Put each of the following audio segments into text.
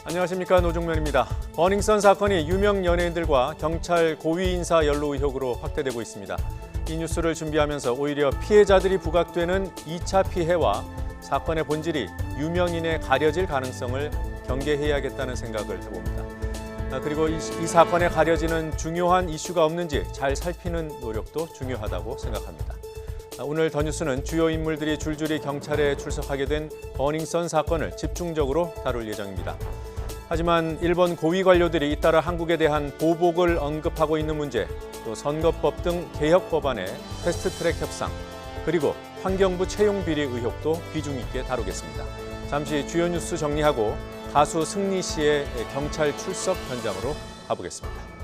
안녕하십니까, 노종면입니다. 버닝썬 사건이 유명 연예인들과 경찰 고위 인사 연루 의혹으로 확대되고 있습니다. 이 뉴스를 준비하면서 오히려 피해자들이 부각되는 2차 피해와 사건의 본질이 유명인에 가려질 가능성을 경계해야겠다는 생각을 해봅니다. 그리고 이 사건에 가려지는 중요한 이슈가 없는지 잘 살피는 노력도 중요하다고 생각합니다. 오늘 더 뉴스는 주요 인물들이 줄줄이 경찰에 출석하게 된 버닝썬 사건을 집중적으로 다룰 예정입니다. 하지만 일본 고위 관료들이 잇따라 한국에 대한 보복을 언급하고 있는 문제, 또 선거법 등 개혁 법안의 패스트트랙 협상, 그리고 환경부 채용 비리 의혹도 비중 있게 다루겠습니다. 잠시 주요 뉴스 정리하고 가수 승리 씨의 경찰 출석 현장으로 가보겠습니다.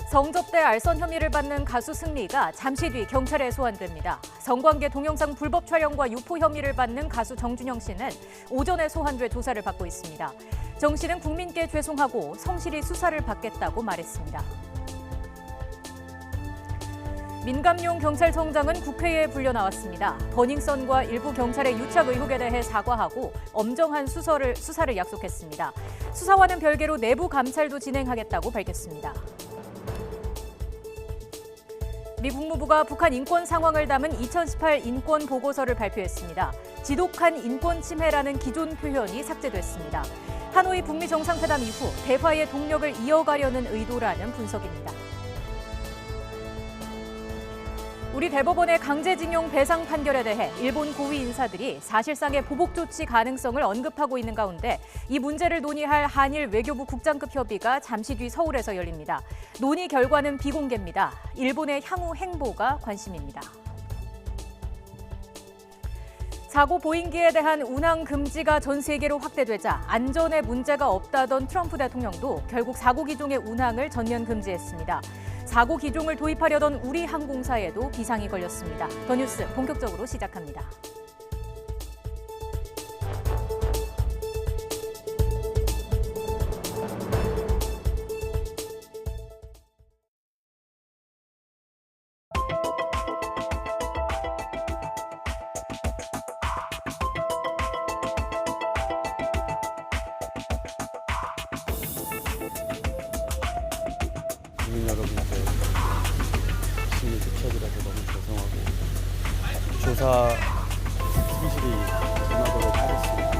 성접대 알선 혐의를 받는 가수 승리가 잠시 뒤 경찰에 소환됩니다. 성관계 동영상 불법 촬영과 유포 혐의를 받는 가수 정준영 씨는 오전에 소환돼 조사를 받고 있습니다. 정 씨는 국민께 죄송하고 성실히 수사를 받겠다고 말했습니다. 민감용 경찰청장은 국회에 불려 나왔습니다. 버닝썬과 일부 경찰의 유착 의혹에 대해 사과하고 엄정한 수사를 약속했습니다. 수사와는 별개로 내부 감찰도 진행하겠다고 밝혔습니다. 미 국무부가 북한 인권 상황을 담은 2018 인권 보고서를 발표했습니다. 지독한 인권 침해라는 기존 표현이 삭제됐습니다. 하노이 북미 정상회담 이후 대화의 동력을 이어가려는 의도라는 분석입니다. 우리 대법원의 강제징용 배상 판결에 대해 일본 고위 인사들이 사실상의 보복 조치 가능성을 언급하고 있는 가운데 이 문제를 논의할 한일 외교부 국장급 협의가 잠시 뒤 서울에서 열립니다. 논의 결과는 비공개입니다. 일본의 향후 행보가 관심입니다. 사고 보인기에 대한 운항 금지가 전 세계로 확대되자 안전에 문제가 없다던 트럼프 대통령도 결국 사고 기종의 운항을 전면 금지했습니다. 사고 기종을 도입하려던 우리 항공사에도 비상이 걸렸습니다. 더 뉴스 본격적으로 시작합니다. 국민 여러분께 심히 부탁이라서 너무 죄송하고 조사 성실히 임하도록 하겠습니다.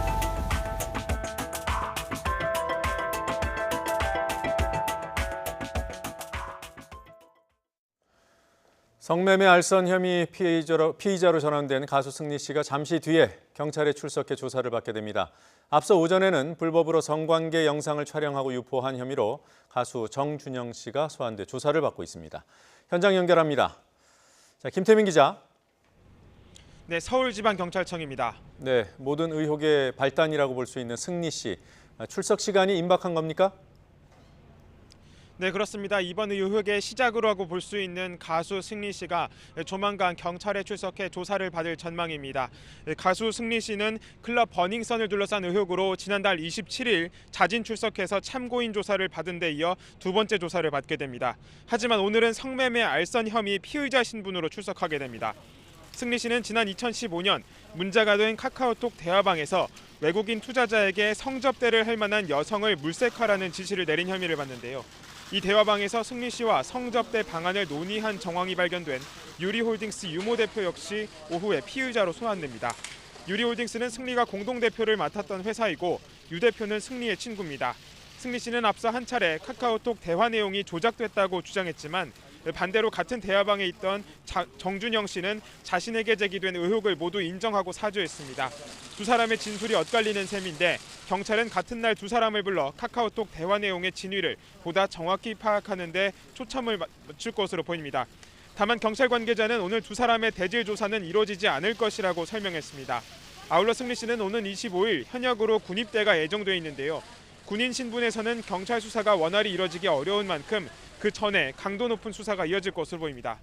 성매매 알선 혐의 피의자로 전환된 가수 승리 씨가 잠시 뒤에 경찰에 출석해 조사를 받게 됩니다. 앞서 오전에는 불법으로 성관계 영상을 촬영하고 유포한 혐의로 가수 정준영 씨가 소환돼 조사를 받고 있습니다. 현장 연결합니다. 자, 김태민 기자. 네, 서울지방경찰청입니다. 네, 모든 의혹의 발단이라고 볼 수 있는 승리 씨. 출석 시간이 임박한 겁니까? 네, 그렇습니다. 이번 의혹의 시작으로 하고 볼 수 있는 가수 승리 씨가 조만간 경찰에 출석해 조사를 받을 전망입니다. 가수 승리 씨는 클럽 버닝썬을 둘러싼 의혹으로 지난달 27일 자진 출석해서 참고인 조사를 받은 데 이어 두 번째 조사를 받게 됩니다. 하지만 오늘은 성매매 알선 혐의 피의자 신분으로 출석하게 됩니다. 승리 씨는 지난 2015년 문제가 된 카카오톡 대화방에서 외국인 투자자에게 성접대를 할 만한 여성을 물색하라는 지시를 내린 혐의를 받는데요. 이 대화방에서 승리 씨와 성접대 방안을 논의한 정황이 발견된 유리홀딩스 유모 대표 역시 오후에 피의자로 소환됩니다. 유리홀딩스는 승리가 공동대표를 맡았던 회사이고 유 대표는 승리의 친구입니다. 승리 씨는 앞서 한 차례 카카오톡 대화 내용이 조작됐다고 주장했지만 반대로 같은 대화방에 있던 정준영 씨는 자신에게 제기된 의혹을 모두 인정하고 사죄했습니다. 두 사람의 진술이 엇갈리는 셈인데 경찰은 같은 날 두 사람을 불러 카카오톡 대화 내용의 진위를 보다 정확히 파악하는 데 초점을 맞출 것으로 보입니다. 다만 경찰 관계자는 오늘 두 사람의 대질 조사는 이루어지지 않을 것이라고 설명했습니다. 아울러 승리 씨는 오는 25일 현역으로 군입대가 예정돼 있는데요. 군인 신분에서는 경찰 수사가 원활히 이뤄지기 어려운 만큼 그 전에 강도 높은 수사가 이어질 것으로 보입니다.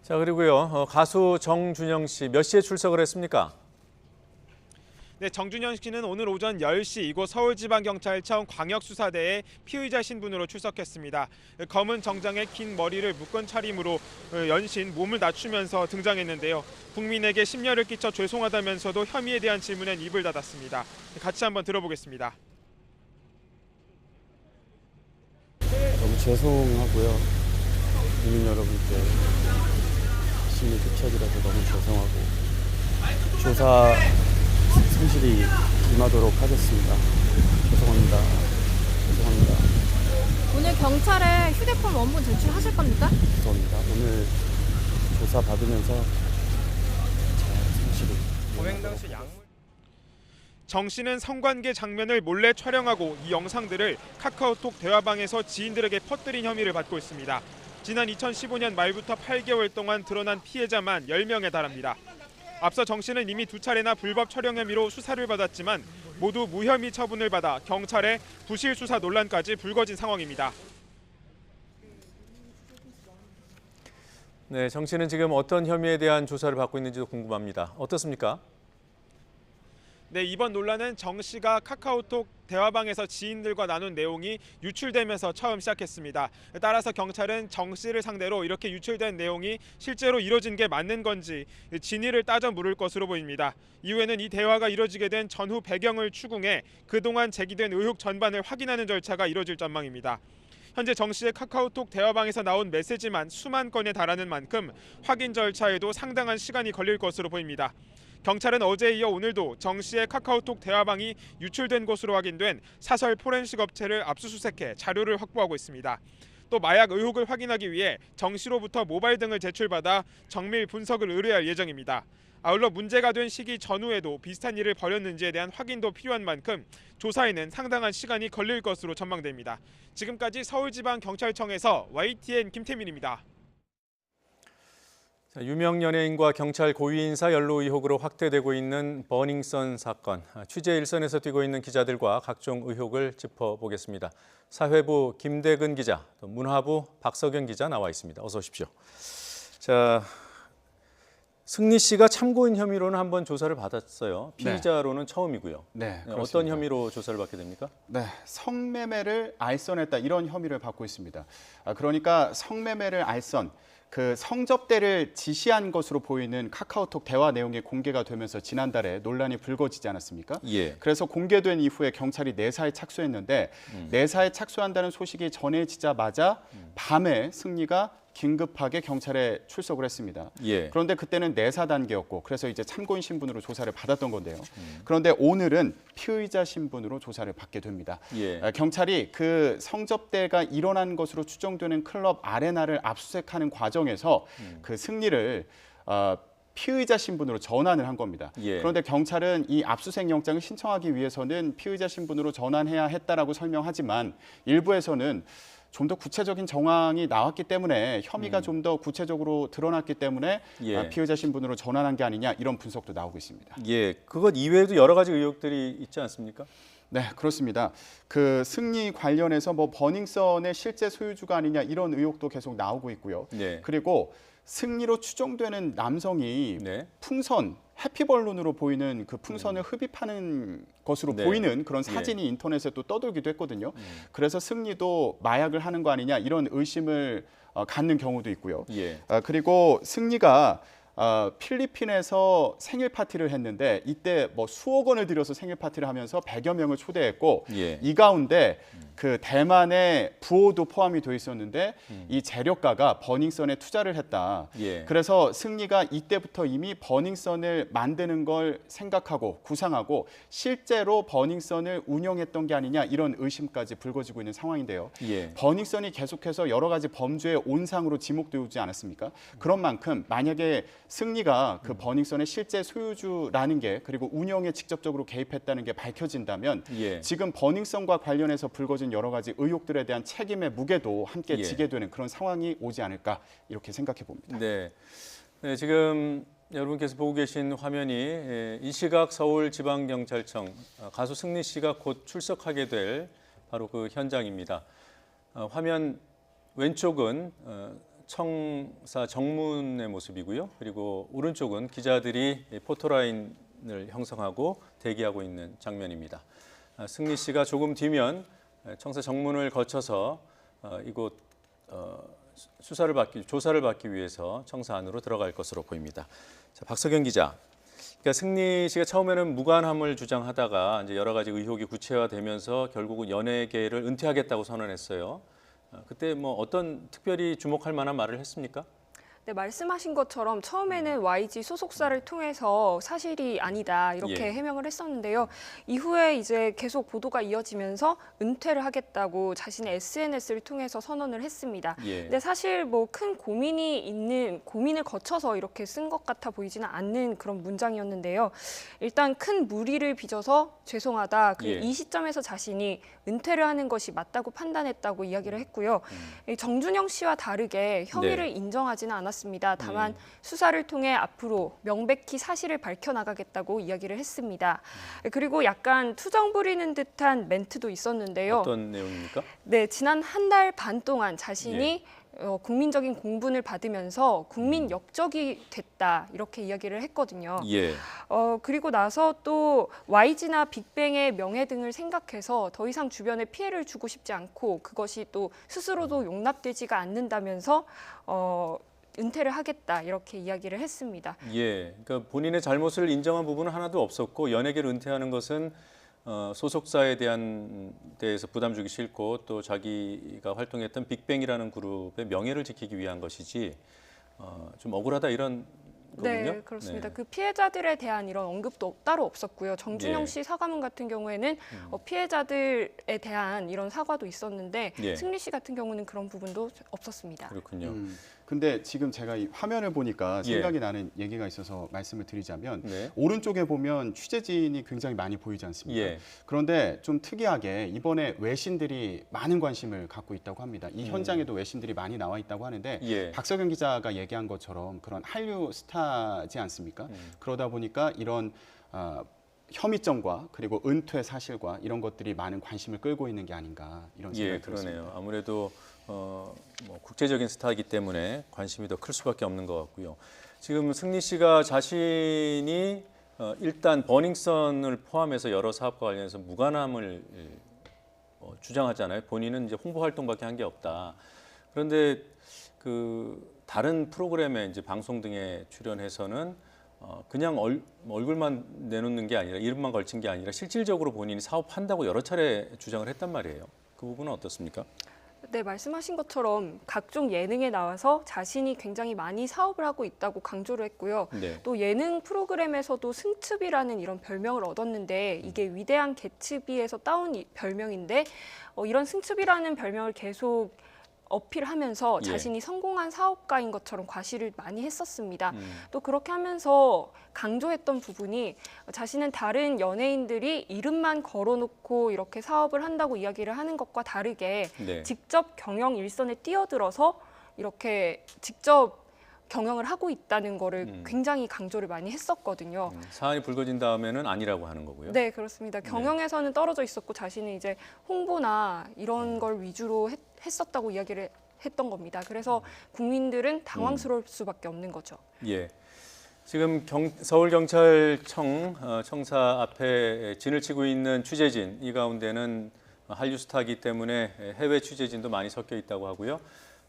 자, 그리고요. 가수 정준영 씨 몇 시에 출석을 했습니까? 네, 정준현 씨는 오늘 오전 10시 이곳 서울지방경찰청 광역수사대에 피의자 신분으로 출석했습니다. 검은 정장에 긴 머리를 묶은 차림으로 연신 몸을 낮추면서 등장했는데요. 국민에게 심려를 끼쳐 죄송하다면서도 혐의에 대한 질문엔 입을 닫았습니다. 같이 한번 들어보겠습니다. 너무 죄송하고요. 국민 여러분께 심리 끼쳐드려서 너무 죄송하고 조사 성실히 임하도록 하겠습니다. 죄송합니다. 죄송합니다. 오늘 경찰에 휴대폰 원본 제출하실 겁니까? 죄송합니다. 오늘 조사 받으면서 잘 성실히 범행 당시 정 씨는 성관계 장면을 몰래 촬영하고 이 영상들을 카카오톡 대화방에서 지인들에게 퍼뜨린 혐의를 받고 있습니다. 지난 2015년 말부터 8개월 동안 드러난 피해자만 10명에 달합니다. 앞서 정 씨는 이미 2차례나 불법 촬영 혐의로 수사를 받았지만 모두 무혐의 처분을 받아 경찰의 부실 수사 논란까지 불거진 상황입니다. 네, 정 씨는 지금 어떤 혐의에 대한 조사를 받고 있는지도 궁금합니다. 어떻습니까? 네, 이번 논란은 정 씨가 카카오톡 대화방에서 지인들과 나눈 내용이 유출되면서 처음 시작했습니다. 따라서 경찰은 정 씨를 상대로 이렇게 유출된 내용이 실제로 이뤄진 게 맞는 건지 진위를 따져 물을 것으로 보입니다. 이후에는 이 대화가 이뤄지게 된 전후 배경을 추궁해 그동안 제기된 의혹 전반을 확인하는 절차가 이뤄질 전망입니다. 현재 정 씨의 카카오톡 대화방에서 나온 메시지만 수만 건에 달하는 만큼 확인 절차에도 상당한 시간이 걸릴 것으로 보입니다. 경찰은 어제에 이어 오늘도 정 씨의 카카오톡 대화방이 유출된 것으로 확인된 사설 포렌식 업체를 압수수색해 자료를 확보하고 있습니다. 또 마약 의혹을 확인하기 위해 정 씨로부터 모바일 등을 제출받아 정밀 분석을 의뢰할 예정입니다. 아울러 문제가 된 시기 전후에도 비슷한 일을 벌였는지에 대한 확인도 필요한 만큼 조사에는 상당한 시간이 걸릴 것으로 전망됩니다. 지금까지 서울지방경찰청에서 YTN 김태민입니다. 유명 연예인과 경찰 고위 인사 연루 의혹으로 확대되고 있는 버닝썬 사건. 취재 일선에서 뛰고 있는 기자들과 각종 의혹을 짚어보겠습니다. 사회부 김대근 기자, 또 문화부 박석영 기자 나와 있습니다. 어서 오십시오. 자, 승리 씨가 참고인 혐의로는 한번 조사를 받았어요. 피의자로는 처음이고요. 네, 어떤 혐의로 조사를 받게 됩니까? 네, 성매매를 알선했다 이런 혐의를 받고 있습니다. 그러니까 성매매를 알선, 그 성접대를 지시한 것으로 보이는 카카오톡 대화 내용이 공개가 되면서 지난달에 논란이 불거지지 않았습니까? 예. 그래서 공개된 이후에 경찰이 내사에 착수했는데 내사에 착수한다는 소식이 전해지자마자 밤에 승리가 긴급하게 경찰에 출석을 했습니다. 예. 그런데 그때는 내사 단계였고 그래서 이제 참고인 신분으로 조사를 받았던 건데요. 그런데 오늘은 피의자 신분으로 조사를 받게 됩니다. 예. 경찰이 그 성접대가 일어난 것으로 추정되는 클럽 아레나를 압수수색하는 과정에서 그 승리를 피의자 신분으로 전환을 한 겁니다. 예. 그런데 경찰은 이 압수수색 영장을 신청하기 위해서는 피의자 신분으로 전환해야 했다라고 설명하지만 일부에서는 좀 더 구체적인 정황이 나왔기 때문에 혐의가 좀 더 구체적으로 드러났기 때문에 예. 피의자 신분으로 전환한 게 아니냐 이런 분석도 나오고 있습니다. 예, 그것 이외에도 여러 가지 의혹들이 있지 않습니까? 네, 그렇습니다. 그 승리 관련해서 뭐 버닝썬의 실제 소유주가 아니냐 이런 의혹도 계속 나오고 있고요. 네. 그리고 승리로 추정되는 남성이 네. 풍선, 해피벌룬으로 보이는 그 풍선을 흡입하는 것으로 네. 보이는 그런 사진이 인터넷에 또 떠돌기도 했거든요. 그래서 승리도 마약을 하는 거 아니냐 이런 의심을 갖는 경우도 있고요. 예. 그리고 승리가 필리핀에서 생일 파티를 했는데 이때 뭐 수억 원을 들여서 생일 파티를 하면서 100여 명을 초대했고 예. 이 가운데 그 대만의 부호도 포함이 돼 있었는데 이 재료가가 버닝썬에 투자를 했다. 예. 그래서 승리가 이때부터 이미 버닝썬을 만드는 걸 생각하고 구상하고 실제로 버닝썬을 운영했던 게 아니냐 이런 의심까지 불거지고 있는 상황인데요. 예. 버닝썬이 계속해서 여러 가지 범죄의 온상으로 지목되지 않았습니까? 그런 만큼 만약에 승리가 그 버닝썬의 실제 소유주라는 게 그리고 운영에 직접적으로 개입했다는 게 밝혀진다면 예. 지금 버닝썬과 관련해서 불거진 여러 가지 의혹들에 대한 책임의 무게도 함께 예. 지게 되는 그런 상황이 오지 않을까 이렇게 생각해 봅니다. 네. 네, 지금 여러분께서 보고 계신 화면이 이 시각 서울지방경찰청 가수 승리 씨가 곧 출석하게 될 바로 그 현장입니다. 화면 왼쪽은 청사 정문의 모습이고요. 그리고 오른쪽은 기자들이 포토라인 형성하고 대기하고 있는 장면입니다. 승리 씨가 조금 뒤면 청사 정문을 거쳐서 이곳 조사를 받기 위해서 청사 안으로 들어갈 것으로 보입니다. 자, 박석영 기자. 그러니까 승리 씨가 처음에는 무관함을 주장하다가 이제 여러 가지 의혹이 구체화되면서 결국은 연예계를 은퇴하겠다고 선언했어요. 그때 뭐 어떤 특별히 주목할 만한 말을 했습니까? 네, 말씀하신 것처럼 처음에는 YG 소속사를 통해서 사실이 아니다 이렇게 예. 해명을 했었는데요. 이후에 이제 계속 보도가 이어지면서 은퇴를 하겠다고 자신의 SNS를 통해서 선언을 했습니다. 예. 근데 사실 뭐 큰 고민을 거쳐서 이렇게 쓴 것 같아 보이지는 않는 그런 문장이었는데요. 일단 큰 무리를 빚어서 죄송하다. 그리고 예. 이 시점에서 자신이 은퇴를 하는 것이 맞다고 판단했다고 이야기를 했고요. 이 정준영 씨와 다르게 혐의를 네. 인정하지는 않았습니다. 다만 수사를 통해 앞으로 명백히 사실을 밝혀나가겠다고 이야기를 했습니다. 그리고 약간 투정 부리는 듯한 멘트도 있었는데요. 어떤 내용입니까? 네, 지난 한 달 반 동안 자신이 국민적인 공분을 받으면서 국민 역적이 됐다 이렇게 이야기를 했거든요. 예. 그리고 나서 또 YG나 빅뱅의 명예 등을 생각해서 더 이상 주변에 피해를 주고 싶지 않고 그것이 또 스스로도 용납되지가 않는다면서 은퇴를 하겠다 이렇게 이야기를 했습니다. 예. 그러니까 본인의 잘못을 인정한 부분은 하나도 없었고 연예계를 은퇴하는 것은 소속사에 대해서 부담 주기 싫고 또 자기가 활동했던 빅뱅이라는 그룹의 명예를 지키기 위한 것이지 좀 억울하다 이런 거군요. 네, 그렇습니다. 네. 그 피해자들에 대한 이런 언급도 따로 없었고요. 정준영 예. 씨 사과문 같은 경우에는 피해자들에 대한 이런 사과도 있었는데 예. 승리 씨 같은 경우는 그런 부분도 없었습니다. 그렇군요. 근데 지금 제가 이 화면을 보니까 예. 생각이 나는 얘기가 있어서 말씀을 드리자면 네. 오른쪽에 보면 취재진이 굉장히 많이 보이지 않습니까? 예. 그런데 좀 특이하게 이번에 외신들이 많은 관심을 갖고 있다고 합니다. 이 현장에도 외신들이 많이 나와 있다고 하는데 예. 박석영 기자가 얘기한 것처럼 그런 한류 스타지 않습니까? 그러다 보니까 이런 혐의점과 그리고 은퇴 사실과 이런 것들이 많은 관심을 끌고 있는 게 아닌가 이런 생각이 예, 들었습니다. 그러네요. 아무래도 뭐 국제적인 스타이기 때문에 관심이 더 클 수밖에 없는 것 같고요. 지금 승리 씨가 자신이 일단 버닝썬을 포함해서 여러 사업과 관련해서 무관함을 주장하잖아요. 본인은 이제 홍보 활동밖에 한 게 없다. 그런데 그 다른 프로그램에 이제 방송 등에 출연해서는 그냥 얼굴만 내놓는 게 아니라 이름만 걸친 게 아니라 실질적으로 본인이 사업한다고 여러 차례 주장을 했단 말이에요. 그 부분은 어떻습니까? 네, 말씀하신 것처럼 각종 예능에 나와서 자신이 굉장히 많이 사업을 하고 있다고 강조를 했고요. 네. 또 예능 프로그램에서도 승츠비라는 이런 별명을 얻었는데 이게 위대한 개츠비에서 따온 별명인데 이런 승츠비라는 별명을 계속 어필하면서 예. 자신이 성공한 사업가인 것처럼 과시를 많이 했었습니다. 또 그렇게 하면서 강조했던 부분이 자신은 다른 연예인들이 이름만 걸어놓고 이렇게 사업을 한다고 이야기를 하는 것과 다르게 네. 직접 경영 일선에 뛰어들어서 이렇게 직접 경영을 하고 있다는 거를 굉장히 강조를 많이 했었거든요. 사안이 불거진 다음에는 아니라고 하는 거고요. 네, 그렇습니다. 경영에서는 떨어져 있었고 자신이 이제 홍보나 이런 걸 위주로 했었다고 이야기를 했던 겁니다. 그래서 국민들은 당황스러울 수밖에 없는 거죠. 예. 지금 서울경찰청 청사 앞에 진을 치고 있는 취재진, 이 가운데는 한류 스타이기 때문에 해외 취재진도 많이 섞여 있다고 하고요.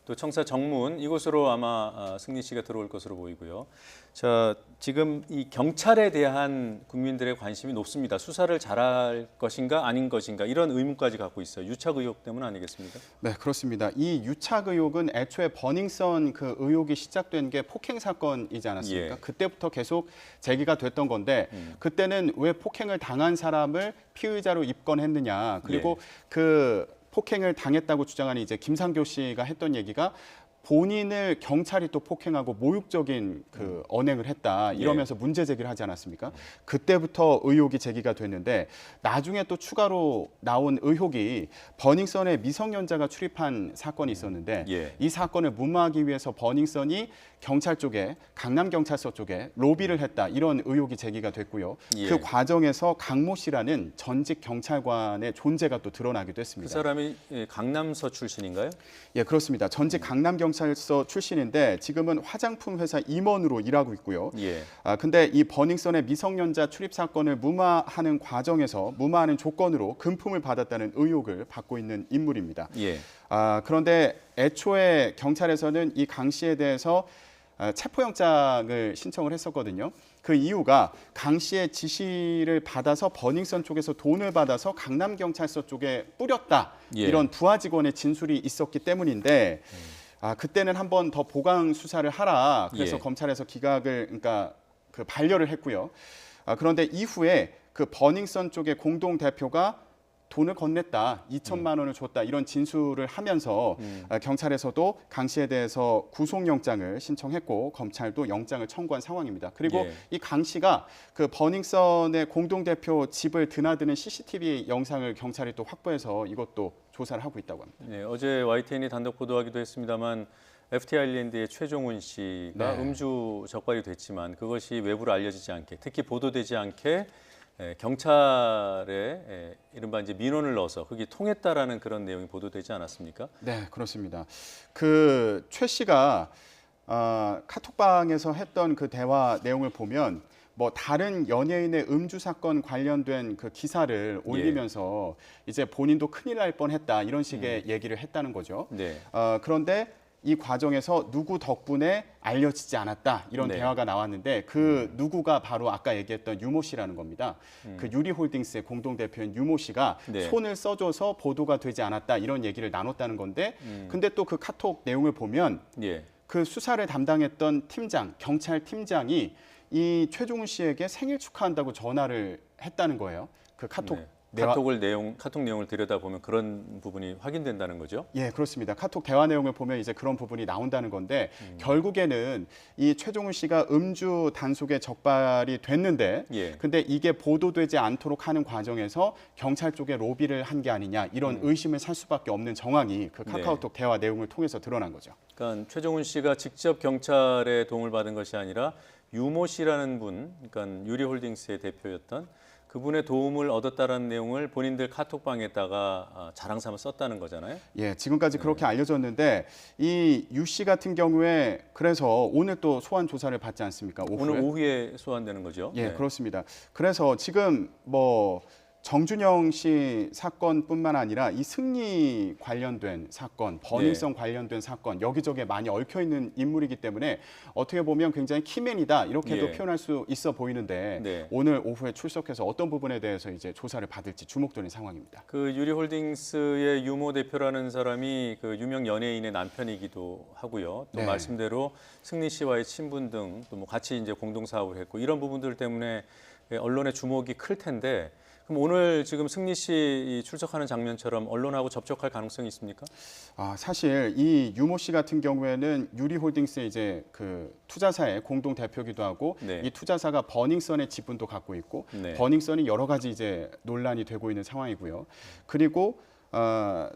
또 청사 정문 이곳으로 아마 승리 씨가 들어올 것으로 보이고요. 자, 지금 이 경찰에 대한 국민들의 관심이 높습니다. 수사를 잘할 것인가 아닌 것인가 이런 의문까지 갖고 있어요. 유착 의혹 때문 아니겠습니까? 네, 그렇습니다. 이 유착 의혹은 애초에 버닝썬 그 의혹이 시작된 게 폭행 사건이지 않았습니까? 예. 그때부터 계속 제기가 됐던 건데 그때는 왜 폭행을 당한 사람을 피의자로 입건했느냐. 그리고 그 폭행을 당했다고 주장하는 이제 김상교 씨가 했던 얘기가 본인을 경찰이 또 폭행하고 모욕적인 그 언행을 했다 이러면서 문제 제기를 하지 않았습니까? 그때부터 의혹이 제기가 됐는데 나중에 또 추가로 나온 의혹이 버닝썬에 미성년자가 출입한 사건이 있었는데 예. 이 사건을 무마하기 위해서 버닝썬이 경찰 쪽에 강남경찰서 쪽에 로비를 했다 이런 의혹이 제기가 됐고요. 예. 그 과정에서 강모 씨라는 전직 경찰관의 존재가 또 드러나기도 그 했습니다. 사람이 강남서 출신인가요? 예, 그렇습니다. 전직 강남경찰서 강남경찰서 출신인데 지금은 화장품 회사 임원으로 일하고 있고요. 예. 근데 이 버닝썬의 미성년자 출입 사건을 무마하는 과정에서 무마하는 조건으로 금품을 받았다는 의혹을 받고 있는 인물입니다. 예. 그런데 애초에 경찰에서는 이 강 씨에 대해서 체포영장을 신청을 했었거든요. 그 이유가 강 씨의 지시를 받아서 버닝썬 쪽에서 돈을 받아서 강남경찰서 쪽에 뿌렸다. 예. 이런 부하 직원의 진술이 있었기 때문인데 그때는 한 번 더 보강 수사를 하라. 그래서 예. 검찰에서 기각을 그러니까 그 반려를 했고요. 그런데 이후에 그 버닝썬 쪽의 공동 대표가 돈을 건넸다, 2천만 원을 줬다 이런 진술을 하면서 경찰에서도 강 씨에 대해서 구속영장을 신청했고 검찰도 영장을 청구한 상황입니다. 그리고 예. 이 강 씨가 그 버닝썬의 공동대표 집을 드나드는 CCTV 영상을 경찰이 또 확보해서 이것도 조사를 하고 있다고 합니다. 네, 어제 YTN이 단독 보도하기도 했습니다만 FT 아일랜드의 최종훈 씨가 네. 음주 적발이 됐지만 그것이 외부로 알려지지 않게, 특히 보도되지 않게 경찰에 이른바 이제 민원을 넣어서 그게 통했다라는 그런 내용이 보도되지 않았습니까? 네, 그렇습니다. 그 최 씨가 카톡방에서 했던 그 대화 내용을 보면 뭐 다른 연예인의 음주 사건 관련된 그 기사를 올리면서 이제 본인도 큰일 날 뻔했다 이런 식의 얘기를 했다는 거죠. 네. 그런데 이 과정에서 누구 덕분에 알려지지 않았다 이런 네. 대화가 나왔는데 그 누구가 바로 아까 얘기했던 유모 씨라는 겁니다. 그 유리홀딩스의 공동대표인 유모 씨가 네. 손을 써줘서 보도가 되지 않았다 이런 얘기를 나눴다는 건데 근데 또 그 카톡 내용을 보면 예. 그 수사를 담당했던 팀장, 경찰 팀장이 이 최종훈 씨에게 생일 축하한다고 전화를 했다는 거예요. 그 카톡 네. 대화, 카톡 내용을 들여다보면 그런 부분이 확인된다는 거죠. 예, 그렇습니다. 카톡 대화 내용을 보면 이제 그런 부분이 나온다는 건데 결국에는 이 최종훈 씨가 음주 단속에 적발이 됐는데 예. 근데 이게 보도되지 않도록 하는 과정에서 경찰 쪽에 로비를 한 게 아니냐 이런 의심을 살 수밖에 없는 정황이 그 카카오톡 대화 내용을 통해서 드러난 거죠. 그러니까 최종훈 씨가 직접 경찰의 도움을 받은 것이 아니라 유모 씨라는 분, 그러니까 유리홀딩스의 대표였던 그분의 도움을 얻었다라는 내용을 본인들 카톡방에다가 자랑삼아 썼다는 거잖아요. 예, 지금까지 그렇게 알려졌는데 이 유 씨 같은 경우에 그래서 오늘 또 소환 조사를 받지 않습니까? 오후에? 오늘 오후에 소환되는 거죠. 예, 네. 그렇습니다. 그래서 지금 뭐 정준영 씨 사건뿐만 아니라 이 승리 관련된 사건, 버닝썬 관련된 사건 여기저기에 많이 얽혀 있는 인물이기 때문에 어떻게 보면 굉장히 키맨이다 이렇게도 예. 표현할 수 있어 보이는데 네. 오늘 오후에 출석해서 어떤 부분에 대해서 이제 조사를 받을지 주목되는 상황입니다. 그 유리홀딩스의 유모 대표라는 사람이 그 유명 연예인의 남편이기도 하고요. 또 네. 말씀대로 승리 씨와의 친분 등 또 뭐 같이 이제 공동 사업을 했고 이런 부분들 때문에 언론의 주목이 클 텐데. 그럼 오늘 지금 승리 씨 출석하는 장면처럼 언론하고 접촉할 가능성이 있습니까? 사실 이 유모 씨 같은 경우에는 유리홀딩스의 이제 그 투자사의 공동 대표기도 하고 네. 이 투자사가 버닝썬의 지분도 갖고 있고 네. 버닝썬이 여러 가지 이제 논란이 되고 있는 상황이고요. 그리고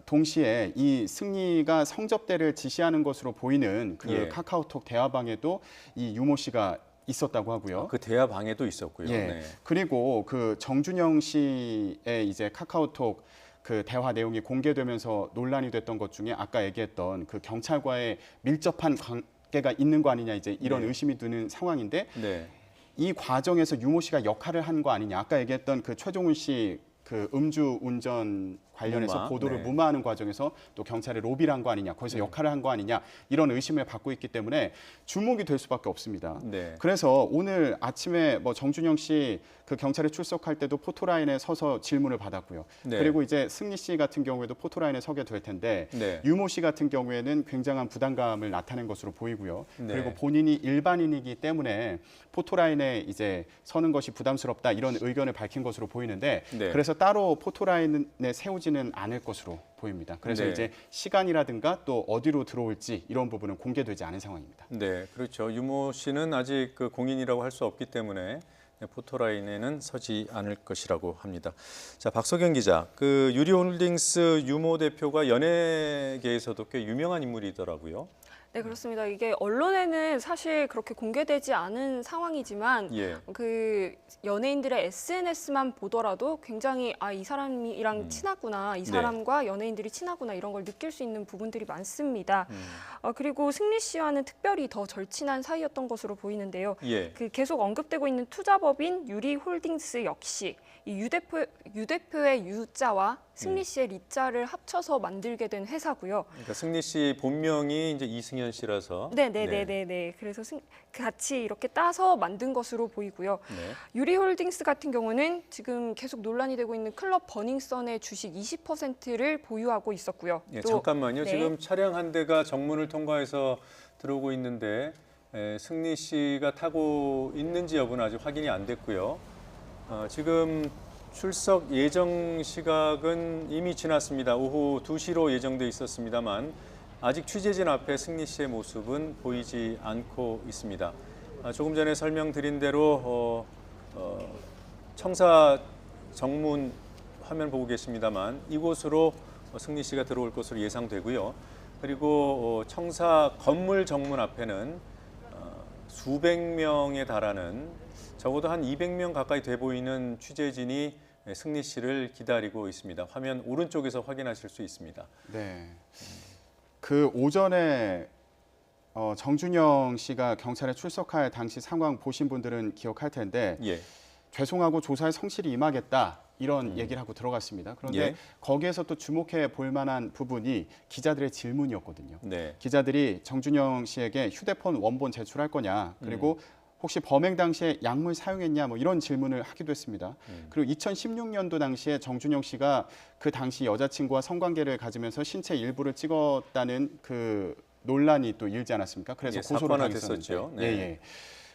동시에 이 승리가 성접대를 지시하는 것으로 보이는 그 예. 카카오톡 대화방에도 이 유모 씨가 있었다고 하고요. 그 대화 방에도 있었고요. 예. 네. 그리고 그 정준영 씨의 이제 카카오톡 그 대화 내용이 공개되면서 논란이 됐던 것 중에 아까 얘기했던 그 경찰과의 밀접한 관계가 있는 거 아니냐 이제 이런 네. 의심이 드는 상황인데 네. 이 과정에서 유모 씨가 역할을 한 거 아니냐 아까 얘기했던 그 최종훈 씨 그 음주 운전 관련해서 무마, 보도를 네. 무마하는 과정에서 또 경찰에 로비를 한 거 아니냐 거기서 역할을 한 거 아니냐 이런 의심을 받고 있기 때문에 주목이 될 수밖에 없습니다. 네. 그래서 오늘 아침에 뭐 정준영 씨 그 경찰에 출석할 때도 포토라인에 서서 질문을 받았고요. 네. 그리고 이제 승리 씨 같은 경우에도 포토라인에 서게 될 텐데 네. 유모 씨 같은 경우에는 굉장한 부담감을 나타낸 것으로 보이고요. 네. 그리고 본인이 일반인이기 때문에 포토라인에 이제 서는 것이 부담스럽다 이런 의견을 밝힌 것으로 보이는데 네. 그래서 따로 포토라인에 세우지는 않을 것으로 보입니다. 그래서 네. 이제 시간이라든가 또 어디로 들어올지 이런 부분은 공개되지 않은 상황입니다. 네, 그렇죠. 유모 씨는 아직 그 공인이라고 할 수 없기 때문에 포토라인에는 서지 않을 것이라고 합니다. 자, 박석영 기자, 그 유리홀딩스 유모 대표가 연예계에서도 꽤 유명한 인물이더라고요. 네, 그렇습니다. 이게 언론에는 사실 그렇게 공개되지 않은 상황이지만 예. 그 연예인들의 SNS만 보더라도 굉장히 이 사람이랑 친하구나, 이 네. 사람과 연예인들이 친하구나 이런 걸 느낄 수 있는 부분들이 많습니다. 그리고 승리 씨와는 특별히 더 절친한 사이였던 것으로 보이는데요. 예. 그 계속 언급되고 있는 투자법인 유리홀딩스 역시 이 유 대표의 유자와 승리 씨의 리자를 합쳐서 만들게 된 회사고요. 그러니까 승리 씨 본명이 이제 이승현 씨라서. 네. 그래서 같이 이렇게 따서 만든 것으로 보이고요. 네. 유리홀딩스 같은 경우는 지금 계속 논란이 되고 있는 클럽 버닝썬의 주식 20%를 보유하고 있었고요. 예, 또 잠깐만요. 네. 지금 차량 한 대가 정문을 통과해서 들어오고 있는데 승리 씨가 타고 있는지 여부는 아직 확인이 안 됐고요. 지금 출석 예정 시각은 이미 지났습니다. 오후 2시로 예정돼 있었습니다만 아직 취재진 앞에 승리 씨의 모습은 보이지 않고 있습니다. 조금 전에 설명드린 대로 청사 정문 화면 보고 계십니다만 이곳으로 승리 씨가 들어올 것으로 예상되고요. 그리고 청사 건물 정문 앞에는 수백 명에 달하는 적어도 한 200명 가까이 돼 보이는 취재진이 승리 씨를 기다리고 있습니다. 화면 오른쪽에서 확인하실 수 있습니다. 네. 그 오전에 정준영 씨가 경찰에 출석할 당시 상황 보신 분들은 기억할 텐데 예. 죄송하고 조사에 성실히 임하겠다 이런 얘기를 하고 들어갔습니다. 그런데 예. 거기에서 또 주목해 볼 만한 부분이 기자들의 질문이었거든요. 네. 기자들이 정준영 씨에게 휴대폰 원본 제출할 거냐, 그리고 혹시 범행 당시에 약물 사용했냐 뭐 이런 질문을 하기도 했습니다. 그리고 2016년도 당시에 정준영 씨가 그 당시 여자친구와 성관계를 가지면서 신체 일부를 찍었다는 그 논란이 또 일지 않았습니까? 그래서 예, 고소를 사건화 당했었는데. 됐었죠. 네. 예.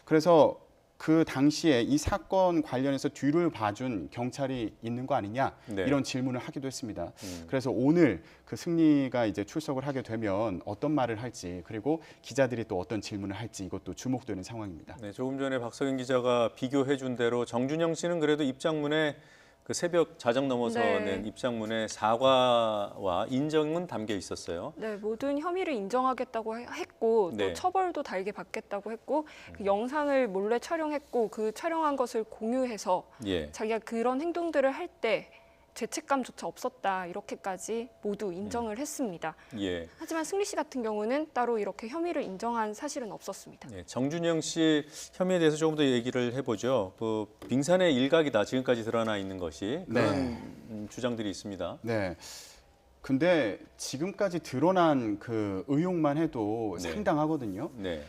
그래서 그 당시에 이 사건 관련해서 뒤를 봐준 경찰이 있는 거 아니냐 네. 이런 질문을 하기도 했습니다. 그래서 오늘 그 승리가 이제 출석을 하게 되면 어떤 말을 할지, 그리고 기자들이 또 어떤 질문을 할지 이것도 주목되는 상황입니다. 네, 조금 전에 박석영 기자가 비교해 준 대로 정준영 씨는 그래도 입장문에 그 새벽 자정 넘어서 네. 낸 입장문에 사과와 인정은 담겨 있었어요. 네, 모든 혐의를 인정하겠다고 했고 네. 또 처벌도 달게 받겠다고 했고 그 영상을 몰래 촬영했고 그 촬영한 것을 공유해서 예. 자기가 그런 행동들을 할 때 죄책감조차 없었다 이렇게까지 모두 인정을 했습니다. 예. 하지만 승리 씨 같은 경우는 따로 이렇게 혐의를 인정한 사실은 없었습니다. 네, 정준영 씨 혐의에 대해서 조금 더 얘기를 해보죠. 그 빙산의 일각이다 지금까지 드러나 있는 것이 그런 주장들이 있습니다. 네. 근데 지금까지 드러난 그 의혹만 해도 네. 상당하거든요. 네,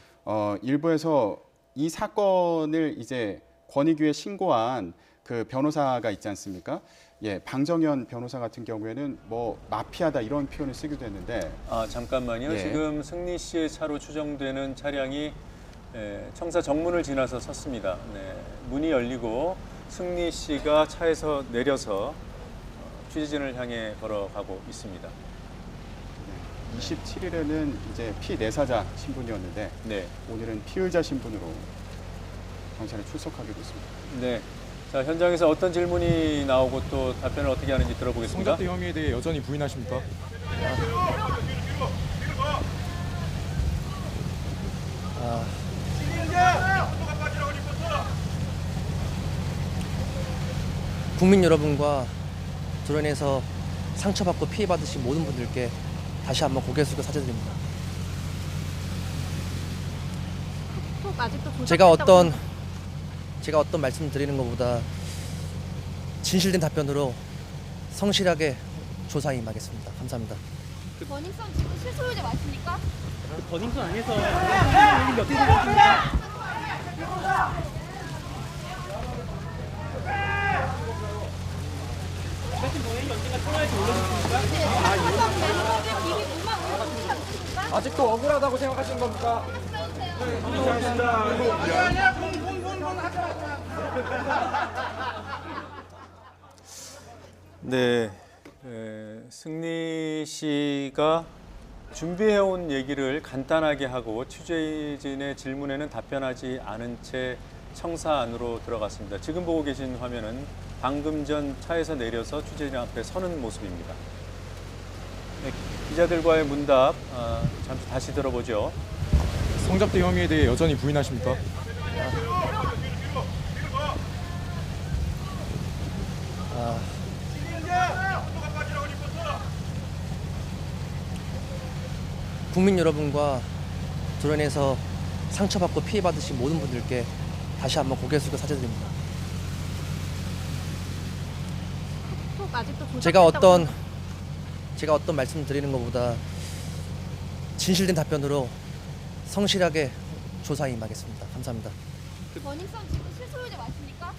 일부에서 이 사건을 이제 권익위에 신고한 그 변호사가 있지 않습니까? 예, 방정현 변호사 같은 경우에는 뭐 마피아다 이런 표현을 쓰기도 했는데 잠깐만요. 예. 지금 승리 씨의 차로 추정되는 차량이 청사 정문을 지나서 섰습니다. 네, 문이 열리고 승리 씨가 차에서 내려서 취재진을 향해 걸어가고 있습니다. 27일에는 이제 피내사자 신분이었는데 네, 오늘은 피의자 신분으로 경찰에 출석하게 됐습니다. 네. 자, 현장에서 어떤 질문이 나오고 또 답변을 어떻게 하는지 들어보겠습니다. 성접대 혐의에 대해 여전히 부인하십니까? 국민 여러분과 드론에서 상처받고 피해받으신 모든 분들께 다시 한번 고개 숙여 사죄드립니다. 톡 아직도 제가 조작됐다고 어떤 말씀 드리는 것보다 진실된 답변으로 성실하게 조사에 임하겠습니다. 감사합니다. 버닝썬 지금 실소유자 맞습니까? 버닝썬 안에서 아직도 억울하다고 생각하시는 겁니까? 네, 승리 씨가 준비해온 얘기를 간단하게 하고 취재진의 질문에는 답변하지 않은 채 청사 안으로 들어갔습니다. 지금 보고 계신 화면은 방금 전 차에서 내려서 취재진 앞에 서는 모습입니다. 네, 기자들과의 문답 잠시 다시 들어보죠. 성접대 혐의에 대해 여전히 부인하십니까? 국민 여러분과 드론에서 상처받고 피해받으신 모든 분들께 다시 한번 고개 숙여 사죄드립니다. 톡 아직도 제가 조작됐다고 어떤 말씀 드리는 것보다 진실된 답변으로 성실하게 조사에 임하겠습니다. 감사합니다. 버닝썬 지금 실소유자 맞습니까?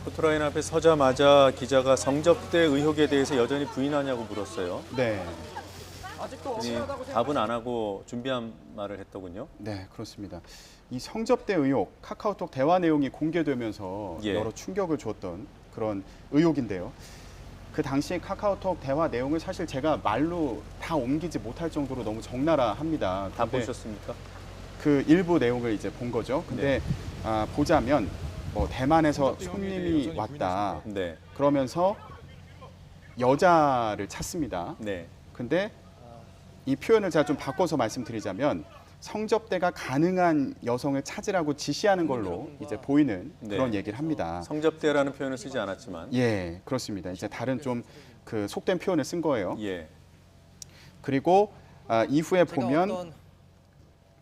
포토라인 앞에 서자마자 기자가 성접대 의혹에 대해서 여전히 부인하냐고 물었어요. 네, 아직도 그랬더니 답은 안 하고 준비한 말을 했더군요. 네, 그렇습니다. 이 성접대 의혹, 카카오톡 대화 내용이 공개되면서 예. 여러 충격을 줬던 그런 의혹인데요. 그 당시 카카오톡 대화 내용을 사실 제가 말로 다 옮기지 못할 정도로 너무 적나라합니다. 다 근데 보셨습니까? 그 일부 내용을 이제 본 거죠. 근데 보자면 뭐 대만에서 성접대 혐의에 대해 손님이 여전히 왔다. 네, 그러면서 여자를 찾습니다. 네, 근데 이 표현을 제가 좀 바꿔서 말씀드리자면 성접대가 가능한 여성을 찾으라고 지시하는 걸로 이제 보이는 네. 그런 얘기를 합니다. 성접대라는 표현을 쓰지 않았지만, 예, 그렇습니다. 이제 다른 좀 그 속된 표현을 쓴 거예요. 예, 그리고 이후에 제가 보면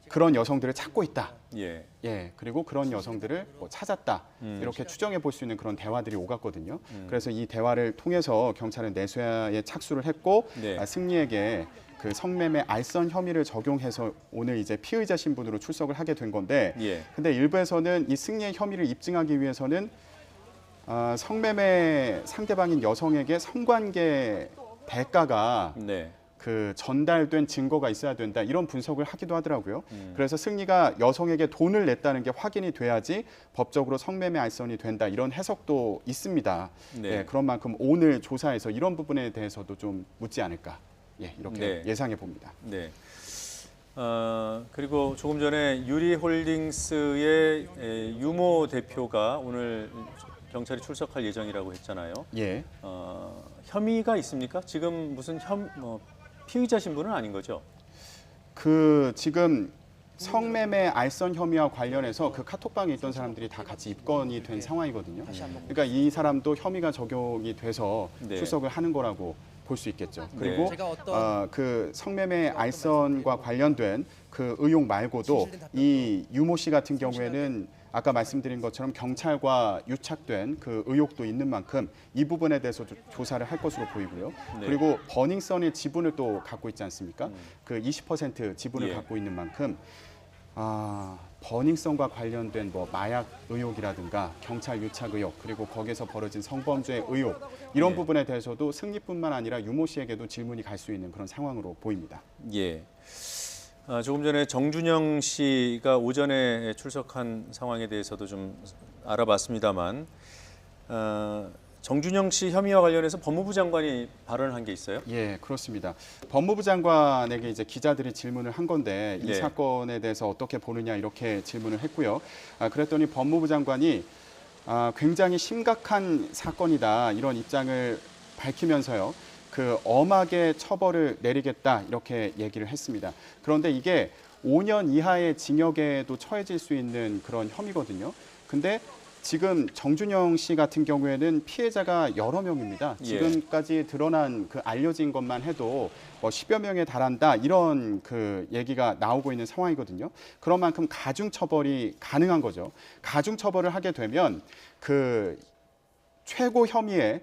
그런 여성들을 찾고 있다. 예, 예, 그리고 그런 여성들을 뭐 찾았다. 이렇게 추정해 볼 수 있는 그런 대화들이 오갔거든요. 그래서 이 대화를 통해서 경찰은 내수에 착수를 했고 네. 승리에게 그 성매매 알선 혐의를 적용해서 오늘 이제 피의자 신분으로 출석을 하게 된 건데, 예, 근데 일부에서는 이 승리의 혐의를 입증하기 위해서는 성매매 상대방인 여성에게 성관계 대가가 네, 그 전달된 증거가 있어야 된다 이런 분석을 하기도 하더라고요. 그래서 승리가 여성에게 돈을 냈다는 게 확인이 돼야지 법적으로 성매매 알선이 된다 이런 해석도 있습니다. 네. 예, 그런 만큼 오늘 조사에서 이런 부분에 대해서도 좀 묻지 않을까 예, 이렇게 네. 예상해 봅니다. 네. 그리고 조금 전에 유리홀딩스의 유모 대표가 오늘 경찰이 출석할 예정이라고 했잖아요. 예. 혐의가 있습니까? 지금 무슨 피의자 신분은 아닌 거죠? 그 지금 성매매 알선 혐의와 관련해서 그 카톡방에 있던 사람들이 다 같이 입건이 된 상황이거든요. 그러니까 이 사람도 혐의가 적용이 돼서 네. 출석을 하는 거라고 볼 수 있겠죠. 그리고 제가 그 성매매 알선과 관련된 그 의혹 말고도 이 유모 씨 같은 경우에는 아까 말씀드린 것처럼 경찰과 유착된 그 의혹도 있는 만큼 이 부분에 대해서도 조사를 할 것으로 보이고요. 네. 그리고 버닝썬의 지분을 또 갖고 있지 않습니까? 그 20% 지분을 예. 갖고 있는 만큼 버닝썬과 관련된 뭐 마약 의혹이라든가 경찰 유착 의혹 그리고 거기에서 벌어진 성범죄 의혹 이런 예. 부분에 대해서도 승리뿐만 아니라 유모 씨에게도 질문이 갈 수 있는 그런 상황으로 보입니다. 예. 조금 전에 정준영 씨가 오전에 출석한 상황에 대해서도 좀 알아봤습니다만 정준영 씨 혐의와 관련해서 법무부 장관이 발언한 게 있어요? 예, 그렇습니다. 법무부 장관에게 이제 기자들이 질문을 한 건데 이 네. 사건에 대해서 어떻게 보느냐 이렇게 질문을 했고요. 그랬더니 법무부 장관이 굉장히 심각한 사건이다 이런 입장을 밝히면서요. 그 엄하게 처벌을 내리겠다 이렇게 얘기를 했습니다. 그런데 이게 5년 이하의 징역에도 처해질 수 있는 그런 혐의거든요. 근데 지금 정준영 씨 같은 경우에는 피해자가 여러 명입니다. 예. 지금까지 드러난 그 알려진 것만 해도 뭐 10여 명에 달한다 이런 그 얘기가 나오고 있는 상황이거든요. 그런 만큼 가중 처벌이 가능한 거죠. 가중 처벌을 하게 되면 그 최고 혐의의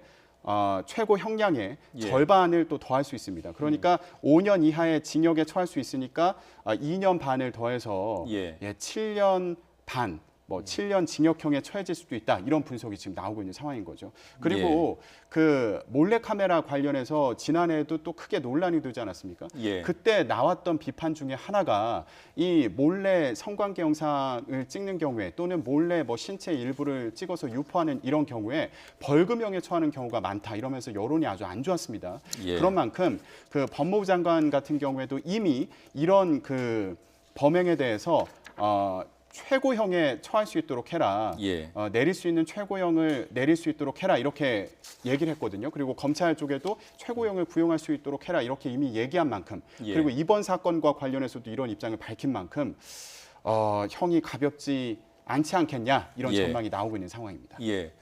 최고 형량의 예. 절반을 또 더할 수 있습니다. 그러니까 5년 이하의 징역에 처할 수 있으니까 2년 반을 더해서 예. 7년 반, 뭐 7년 징역형에 처해질 수도 있다. 이런 분석이 지금 나오고 있는 상황인 거죠. 그리고 그 몰래카메라 관련해서 지난해에도 또 크게 논란이 되지 않았습니까? 예. 그때 나왔던 비판 중에 하나가 이 몰래 성관계 영상을 찍는 경우에 또는 몰래 뭐 신체 일부를 찍어서 유포하는 이런 경우에 벌금형에 처하는 경우가 많다 이러면서 여론이 아주 안 좋았습니다. 예. 그런 만큼 그 법무부 장관 같은 경우에도 이미 이런 그 범행에 대해서 최고형에 처할 수 있도록 해라. 예. 내릴 수 있는 최고형을 내릴 수 있도록 해라. 이렇게 얘기를 했거든요. 그리고 검찰 쪽에도 최고형을 구형할 수 있도록 해라. 이렇게 이미 얘기한 만큼 예. 그리고 이번 사건과 관련해서도 이런 입장을 밝힌 만큼 형이 가볍지 않지 않겠냐 이런 예. 전망이 나오고 있는 상황입니다. 예.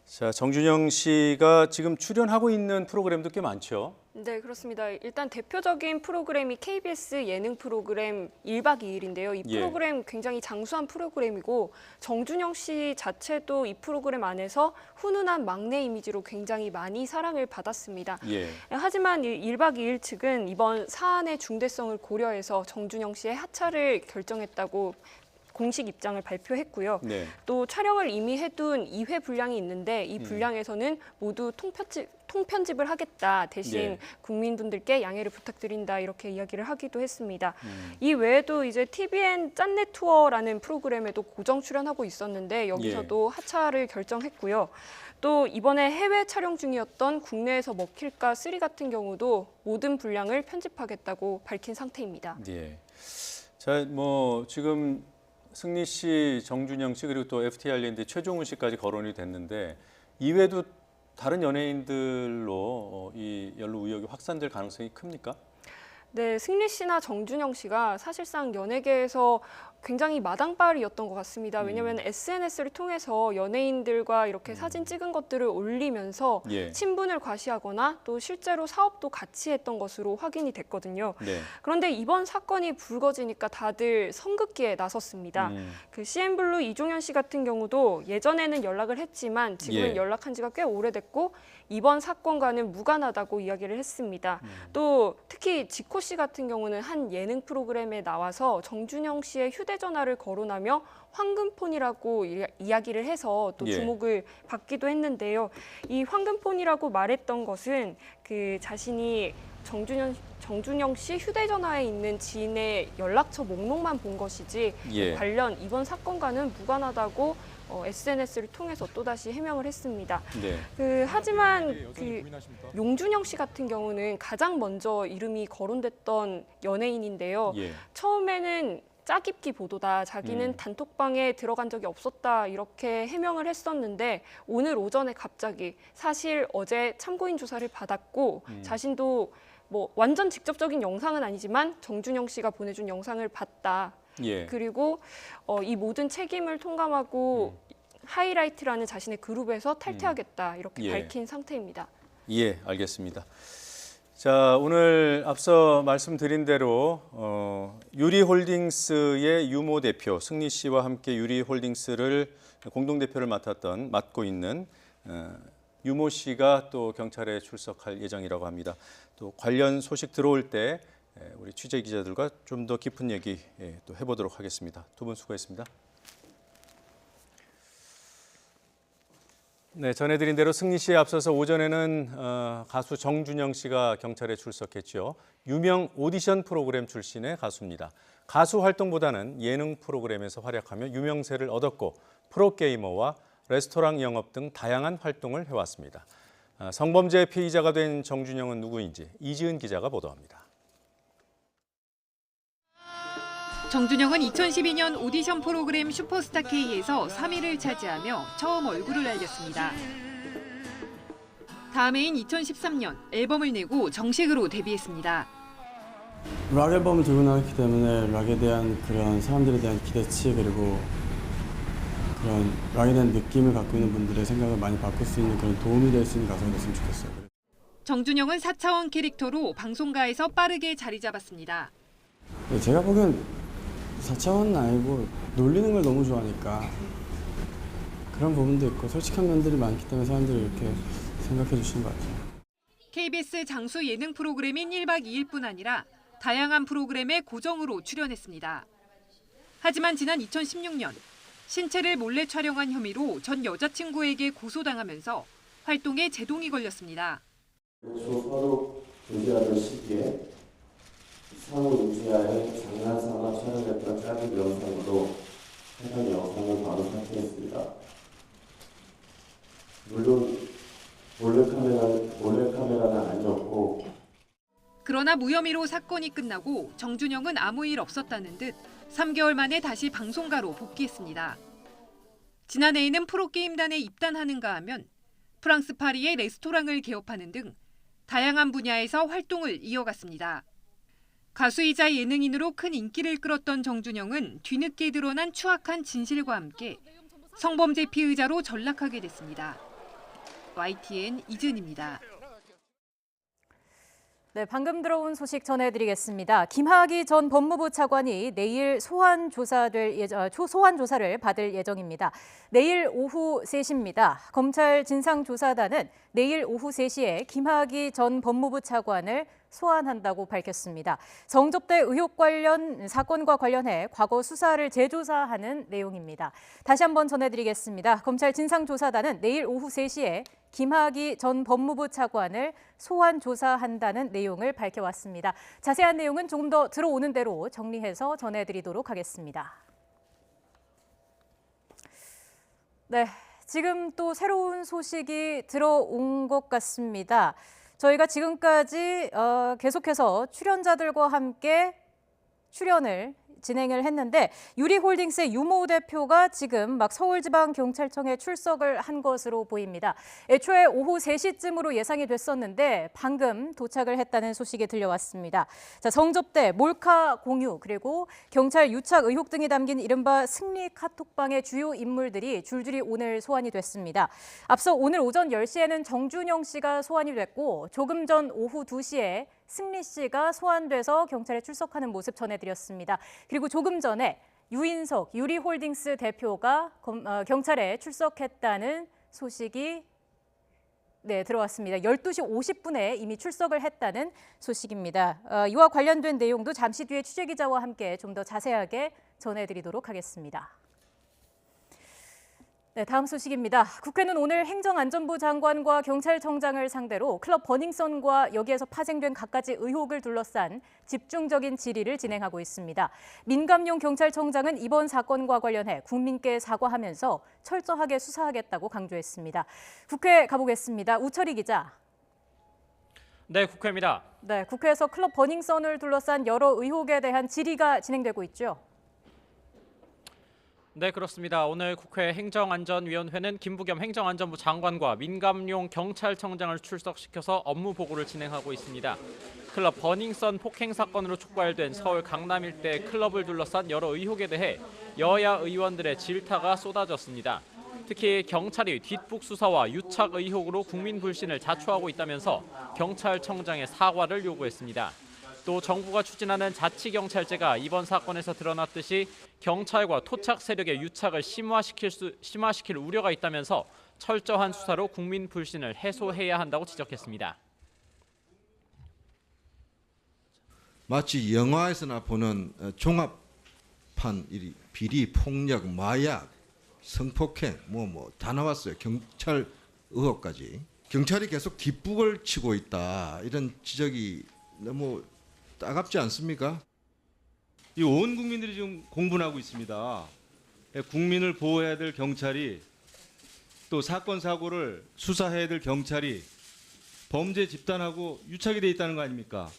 자, 정준영 씨가 지금 출연하고 있는 프로그램도 꽤 많죠. 네, 그렇습니다. 일단 대표적인 프로그램이 KBS 예능 프로그램 1박 2일인데요. 이 예. 프로그램 굉장히 장수한 프로그램이고 정준영 씨 자체도 이 프로그램 안에서 훈훈한 막내 이미지로 굉장히 많이 사랑을 받았습니다. 예. 하지만 1박 2일 측은 이번 사안의 중대성을 고려해서 정준영 씨의 하차를 결정했다고 공식 입장을 발표했고요. 네. 또 촬영을 이미 해둔 2회 분량이 있는데 이 분량에서는 모두 통편집을 하겠다. 대신 예. 국민분들께 양해를 부탁드린다. 이렇게 이야기를 하기도 했습니다. 이 외에도 이제 TVN 짠내 투어라는 프로그램에도 고정 출연하고 있었는데 여기서도 하차를 결정했고요. 또 이번에 해외 촬영 중이었던 국내에서 먹힐까 3 같은 경우도 모든 분량을 편집하겠다고 밝힌 상태입니다. 예. 자, 뭐 지금 승리 씨, 정준영 씨 그리고 또 FTI랜드 최종훈 씨까지 거론이 됐는데 이외에도 다른 연예인들로 이 연루 의혹이 확산될 가능성이 큽니까? 네, 승리 씨나 정준영 씨가 사실상 연예계에서 굉장히 마당발이었던 것 같습니다. 왜냐하면 SNS를 통해서 연예인들과 이렇게 사진 찍은 것들을 올리면서 예. 친분을 과시하거나 또 실제로 사업도 같이 했던 것으로 확인이 됐거든요. 네. 그런데 이번 사건이 불거지니까 다들 선긋기에 나섰습니다. 그 CN블루 이종현 씨 같은 경우도 예전에는 연락을 했지만 지금은 예. 연락한 지가 꽤 오래됐고 이번 사건과는 무관하다고 이야기를 했습니다. 또 특히 지코 씨 같은 경우는 한 예능 프로그램에 나와서 정준영 씨의 휴대전화를 거론하며 황금폰이라고 이야기를 해서 또 예. 주목을 받기도 했는데요. 이 황금폰이라고 말했던 것은 그 자신이 정준영 씨 휴대전화에 있는 지인의 연락처 목록만 본 것이지 예. 관련 이번 사건과는 무관하다고 SNS를 통해서 또다시 해명을 했습니다. 네. 하지만 여전히 부인하십니까? 용준영 씨 같은 경우는 가장 먼저 이름이 거론됐던 연예인인데요. 예. 처음에는 짜깁기 보도다. 자기는 단톡방에 들어간 적이 없었다. 이렇게 해명을 했었는데 오늘 오전에 갑자기 사실 어제 참고인 조사를 받았고 자신도 뭐 완전 직접적인 영상은 아니지만 정준영 씨가 보내준 영상을 봤다. 예. 그리고 이 모든 책임을 통감하고 하이라이트라는 자신의 그룹에서 탈퇴하겠다. 이렇게 예. 밝힌 상태입니다. 예, 알겠습니다. 자, 오늘 앞서 말씀드린 대로 유리홀딩스의 유모 대표 승리 씨와 함께 유리홀딩스를 공동대표를 맡고 있는 유모 씨가 또 경찰에 출석할 예정이라고 합니다. 또 관련 소식 들어올 때 우리 취재 기자들과 좀 더 깊은 얘기 또 해보도록 하겠습니다. 두 분 수고했습니다. 네, 전해드린 대로 승리 씨에 앞서서 오전에는 가수 정준영 씨가 경찰에 출석했죠. 유명 오디션 프로그램 출신의 가수입니다. 가수 활동보다는 예능 프로그램에서 활약하며 유명세를 얻었고 프로게이머와 레스토랑 영업 등 다양한 활동을 해왔습니다. 성범죄 피의자가 된 정준영은 누구인지 이지은 기자가 보도합니다. 정준영은 2012년 오디션 프로그램 슈퍼스타 K에서 3위를 차지하며 처음 얼굴을 알렸습니다. 다음 해인 2013년 앨범을 내고 정식으로 데뷔했습니다. 락 앨범을 들고 나왔기 때문에 락에 대한 그런 사람들에 대한 기대치 그리고 그런 락에 대한 느낌을 갖고 있는 분들의 생각을 많이 바꿀 수 있는 그런 도움이 될 수 있는 가수가 됐으면 좋겠어요. 정준영은 4차원 캐릭터로 방송가에서 빠르게 자리 잡았습니다. 제가 보기엔 4차원은 아니고 놀리는 걸 너무 좋아하니까 그런 부분도 있고 솔직한 면들이 많기 때문에 사람들이 이렇게 생각해 주시는 것 같아요. KBS 장수 예능 프로그램인 1박 2일뿐 아니라 다양한 프로그램에 고정으로 출연했습니다. 하지만 지난 2016년 신체를 몰래 촬영한 혐의로 전 여자친구에게 고소당하면서 활동에 제동이 걸렸습니다. 서로 교제하던 시기에 상호 인지하에 장난삼아 촬영했던 짧은 영상으로 해당 영상을 바로 삭제했습니다. 물론 몰래카메라는 아니었고 그러나 무혐의로 사건이 끝나고 정준영은 아무 일 없었다는 듯 3개월 만에 다시 방송가로 복귀했습니다. 지난해에는 프로게임단에 입단하는가 하면 프랑스 파리의 레스토랑을 개업하는 등 다양한 분야에서 활동을 이어갔습니다. 가수이자 예능인으로 큰 인기를 끌었던 정준영은 뒤늦게 드러난 추악한 진실과 함께 성범죄 피의자로 전락하게 됐습니다. YTN 이준입니다. 네, 방금 들어온 소식 전해드리겠습니다. 김학의 전 법무부 차관이 내일 소환 조사를 받을 예정입니다. 내일 오후 3시입니다. 검찰 진상조사단은 내일 오후 3시에 김학의 전 법무부 차관을 소환한다고 밝혔습니다. 정접대 의혹 관련 사건과 관련해 과거 수사를 재조사하는 내용입니다. 다시 한번 전해드리겠습니다. 검찰 진상조사단은 내일 오후 3시에 김학의 전 법무부 차관을 소환 조사한다는 내용을 밝혀왔습니다. 자세한 내용은 조금 더 들어오는 대로 정리해서 전해드리도록 하겠습니다. 네, 지금 또 새로운 소식이 들어온 것 같습니다. 저희가 지금까지 계속해서 출연자들과 함께 출연을 진행을 했는데 유리홀딩스의 유모 대표가 지금 막 서울지방경찰청에 출석을 한 것으로 보입니다. 애초에 오후 3시쯤으로 예상이 됐었는데 방금 도착을 했다는 소식이 들려왔습니다. 자, 성접대, 몰카 공유, 그리고 경찰 유착 의혹 등이 담긴 이른바 승리 카톡방의 주요 인물들이 줄줄이 오늘 소환이 됐습니다. 앞서 오늘 오전 10시에는 정준영 씨가 소환이 됐고 조금 전 오후 2시에 승리 씨가 소환돼서 경찰에 출석하는 모습 전해드렸습니다. 그리고 조금 전에 유인석 유리홀딩스 대표가 경찰에 출석했다는 소식이 들어왔습니다. 12시 50분에 이미 출석을 했다는 소식입니다. 이와 관련된 내용도 잠시 뒤에 취재기자와 함께 좀 더 자세하게 전해드리도록 하겠습니다. 네, 다음 소식입니다. 국회는 오늘 행정안전부 장관과 경찰청장을 상대로 클럽 버닝썬과 여기에서 파생된 갖가지 의혹을 둘러싼 집중적인 질의를 진행하고 있습니다. 민감용 경찰청장은 이번 사건과 관련해 국민께 사과하면서 철저하게 수사하겠다고 강조했습니다. 국회 가보겠습니다. 우철희 기자. 네, 국회입니다. 네, 국회에서 클럽 버닝썬을 둘러싼 여러 의혹에 대한 질의가 진행되고 있죠. 네, 그렇습니다. 오늘 국회 행정안전위원회는 김부겸 행정안전부 장관과 민감용 경찰청장을 출석시켜서 업무 보고를 진행하고 있습니다. 클럽 버닝썬 폭행 사건으로 촉발된 서울 강남 일대 클럽을 둘러싼 여러 의혹에 대해 여야 의원들의 질타가 쏟아졌습니다. 특히 경찰이 뒷북 수사와 유착 의혹으로 국민 불신을 자초하고 있다면서 경찰청장의 사과를 요구했습니다. 또 정부가 추진하는 자치경찰제가 이번 사건에서 드러났듯이 경찰과 토착 세력의 유착을 심화시킬 우려가 있다면서 철저한 수사로 국민 불신을 해소해야 한다고 지적했습니다. 마치 영화에서나 보는 종합판 비리, 폭력, 마약, 성폭행 다 나왔어요. 경찰 의혹까지. 경찰이 계속 뒷북을 치고 있다. 이런 지적이 너무 따갑지 않습니까? 이 온 국민들이 지금 공분하고 있습니다. 국민을 보호해야 될 경찰이 또 사건 사고를 수사해야 될 경찰이 범죄 집단하고 유착이 돼 있다는 거 아닙니까?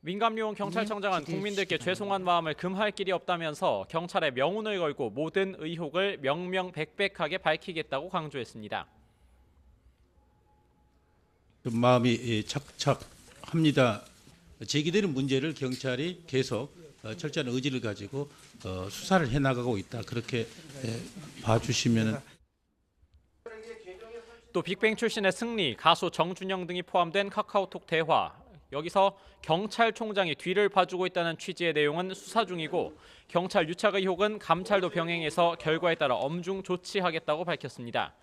민감용 경찰청장은 국민들께 죄송한 마음을 금할 길이 없다면서 경찰에 명운을 걸고 모든 의혹을 명명백백하게 밝히겠다고 강조했습니다. 마음이 착착합니다. 제기되는 문제를 경찰이 계속 철저한 의지를 가지고 수사를 해나가고 있다. 그렇게 봐주시면. 또 빅뱅 출신의 승리, 가수 정준영 등이 포함된 카카오톡 대화. 여기서 경찰총장이 뒤를 봐주고 있다는 취지의 내용은 수사 중이고 경찰 유착 의혹은 감찰도 병행해서 결과에 따라 엄중 조치하겠다고 밝혔습니다.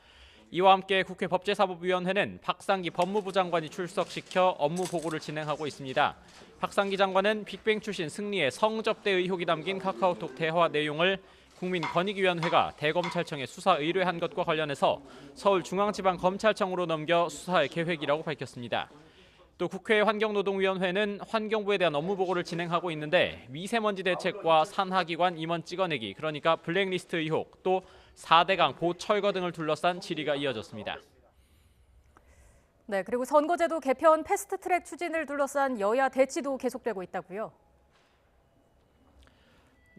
이와 함께 국회 법제사법위원회는 박상기 법무부 장관이 출석시켜 업무 보고를 진행하고 있습니다. 박상기 장관은 빅뱅 출신 승리의 성접대 의혹이 담긴 카카오톡 대화 내용을 국민권익위원회가 대검찰청에 수사 의뢰한 것과 관련해서 서울중앙지방검찰청으로 넘겨 수사할 계획이라고 밝혔습니다. 또 국회 환경노동위원회는 환경부에 대한 업무 보고를 진행하고 있는데 미세먼지 대책과 산하기관 임원 찍어내기, 그러니까 블랙리스트 의혹, 또 4대강 보철거 등을 둘러싼 질의가 이어졌습니다. 네, 그리고 선거제도 개편 패스트트랙 추진을 둘러싼 여야 대치도 계속되고 있다고요.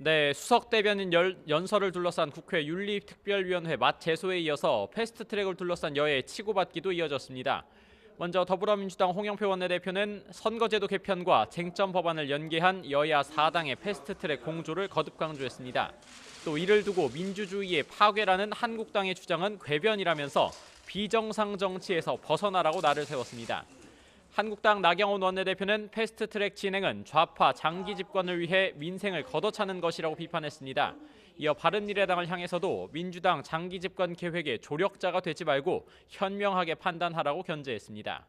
네, 수석 대변인 연설을 둘러싼 국회 윤리특별위원회 맞제소에 이어서 패스트트랙을 둘러싼 여야의 치고받기도 이어졌습니다. 먼저 더불어민주당 홍영표 원내대표는 선거제도 개편과 쟁점 법안을 연계한 여야 4당의 패스트트랙 공조를 거듭 강조했습니다. 또 이를 두고 민주주의의 파괴라는 한국당의 주장은 궤변이라면서 비정상 정치에서 벗어나라고 날을 세웠습니다. 한국당 나경원 원내대표는 패스트트랙 진행은 좌파 장기 집권을 위해 민생을 걷어차는 것이라고 비판했습니다. 이어 바른미래당을 향해서도 민주당 장기 집권 계획의 조력자가 되지 말고 현명하게 판단하라고 견제했습니다.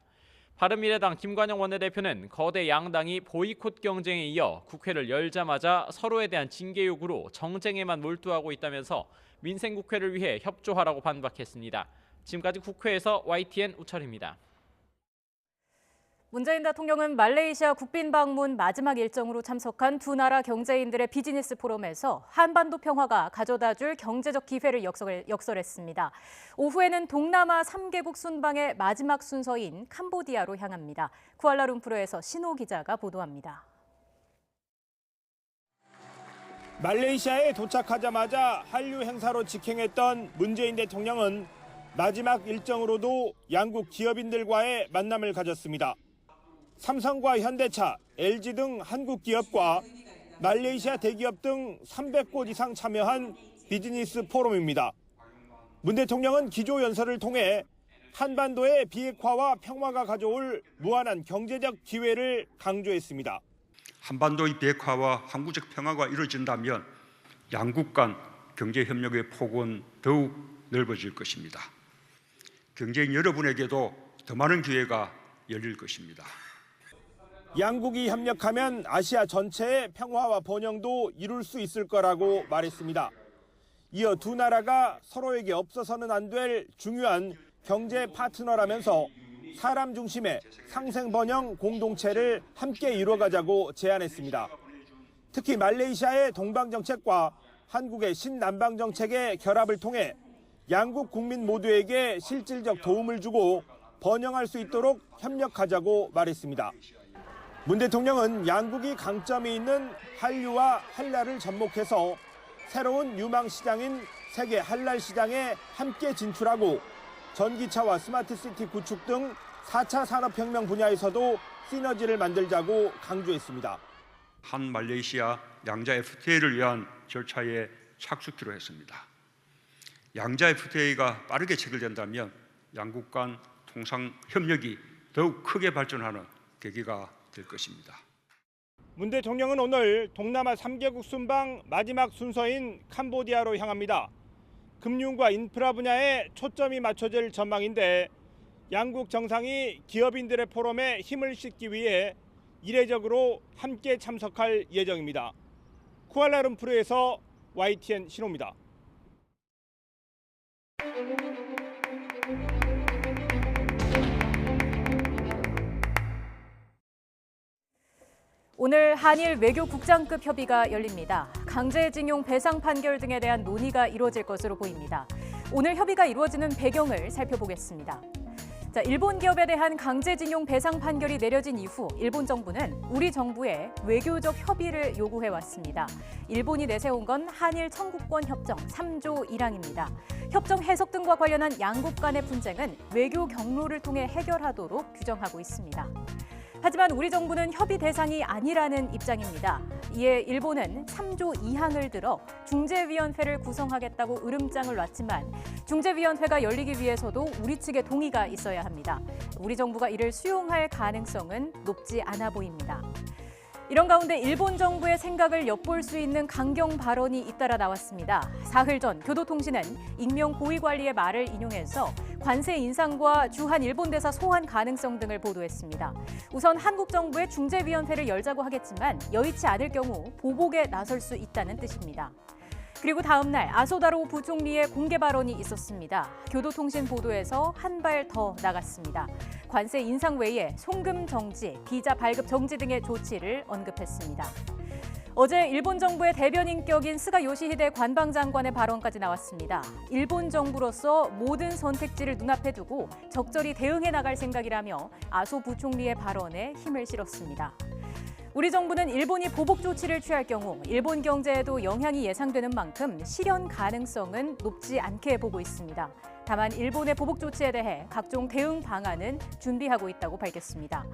바른미래당 김관영 원내대표는 거대 양당이 보이콧 경쟁에 이어 국회를 열자마자 서로에 대한 징계 요구로 정쟁에만 몰두하고 있다면서 민생국회를 위해 협조하라고 반박했습니다. 지금까지 국회에서 YTN 우철입니다. 문재인 대통령은 말레이시아 국빈 방문 마지막 일정으로 참석한 두 나라 경제인들의 비즈니스 포럼에서 한반도 평화가 가져다줄 경제적 기회를 역설했습니다. 오후에는 동남아 3개국 순방의 마지막 순서인 캄보디아로 향합니다. 쿠알라룸푸르에서 신호 기자가 보도합니다. 말레이시아에 도착하자마자 한류 행사로 직행했던 문재인 대통령은 마지막 일정으로도 양국 기업인들과의 만남을 가졌습니다. 삼성과 현대차, LG 등 한국 기업과 말레이시아 대기업 등 300곳 이상 참여한 비즈니스 포럼입니다. 문 대통령은 기조연설을 통해 한반도의 비핵화와 평화가 가져올 무한한 경제적 기회를 강조했습니다. 한반도의 비핵화와 항구적 평화가 이루어진다면 양국 간 경제협력의 폭은 더욱 넓어질 것입니다. 경제인 여러분에게도 더 많은 기회가 열릴 것입니다. 양국이 협력하면 아시아 전체의 평화와 번영도 이룰 수 있을 거라고 말했습니다. 이어 두 나라가 서로에게 없어서는 안 될 중요한 경제 파트너라면서 사람 중심의 상생 번영 공동체를 함께 이루어가자고 제안했습니다. 특히 말레이시아의 동방 정책과 한국의 신남방 정책의 결합을 통해 양국 국민 모두에게 실질적 도움을 주고 번영할 수 있도록 협력하자고 말했습니다. 문 대통령은 양국이 강점이 있는 한류와 한라를 접목해서 새로운 유망 시장인 세계 한랄 시장에 함께 진출하고 전기차와 스마트시티 구축 등 4차 산업혁명 분야에서도 시너지를 만들자고 강조했습니다. 한 말레이시아 양자 FTA를 위한 절차에 착수키로 했습니다. 양자 FTA가 빠르게 체결된다면 양국 간 통상 협력이 더욱 크게 발전하는 계기가 될 것입니다. 문 대통령은 오늘 동남아 3개국 순방 마지막 순서인 캄보디아로 향합니다. 금융과 인프라 분야에 초점이 맞춰질 전망인데 양국 정상이 기업인들의 포럼에 힘을 싣기 위해 이례적으로 함께 참석할 예정입니다. 쿠알라룸푸르에서 YTN 신호입니다. 오늘 한일 외교국장급 협의가 열립니다. 강제징용 배상 판결 등에 대한 논의가 이루어질 것으로 보입니다. 오늘 협의가 이루어지는 배경을 살펴보겠습니다. 일본 기업에 대한 강제징용 배상 판결이 내려진 이후 일본 정부는 우리 정부에 외교적 협의를 요구해왔습니다. 일본이 내세운 건 한일 청구권 협정 3조 1항입니다. 협정 해석 등과 관련한 양국 간의 분쟁은 외교 경로를 통해 해결하도록 규정하고 있습니다. 하지만 우리 정부는 협의 대상이 아니라는 입장입니다. 이에 일본은 3조 2항을 들어 중재위원회를 구성하겠다고 으름장을 놨지만 중재위원회가 열리기 위해서도 우리 측의 동의가 있어야 합니다. 우리 정부가 이를 수용할 가능성은 높지 않아 보입니다. 이런 가운데 일본 정부의 생각을 엿볼 수 있는 강경 발언이 잇따라 나왔습니다. 사흘 전 교도통신은 익명 고위관리의 말을 인용해서 관세 인상과 주한 일본 대사 소환 가능성 등을 보도했습니다. 우선 한국 정부의 중재위원회를 열자고 하겠지만 여의치 않을 경우 보복에 나설 수 있다는 뜻입니다. 그리고 다음 날 아소다로 부총리의 공개 발언이 있었습니다. 교도통신 보도에서 한 발 더 나갔습니다. 관세 인상 외에 송금 정지, 비자 발급 정지 등의 조치를 언급했습니다. 어제 일본 정부의 대변인격인 스가 요시히데 관방장관의 발언까지 나왔습니다. 일본 정부로서 모든 선택지를 눈앞에 두고 적절히 대응해 나갈 생각이라며 아소 부총리의 발언에 힘을 실었습니다. 우리 정부는 일본이 보복 조치를 취할 경우 일본 경제에도 영향이 예상되는 만큼 실현 가능성은 높지 않게 보고 있습니다. 다만 일본의 보복 조치에 대해 각종 대응 방안은 준비하고 있다고 밝혔습니다.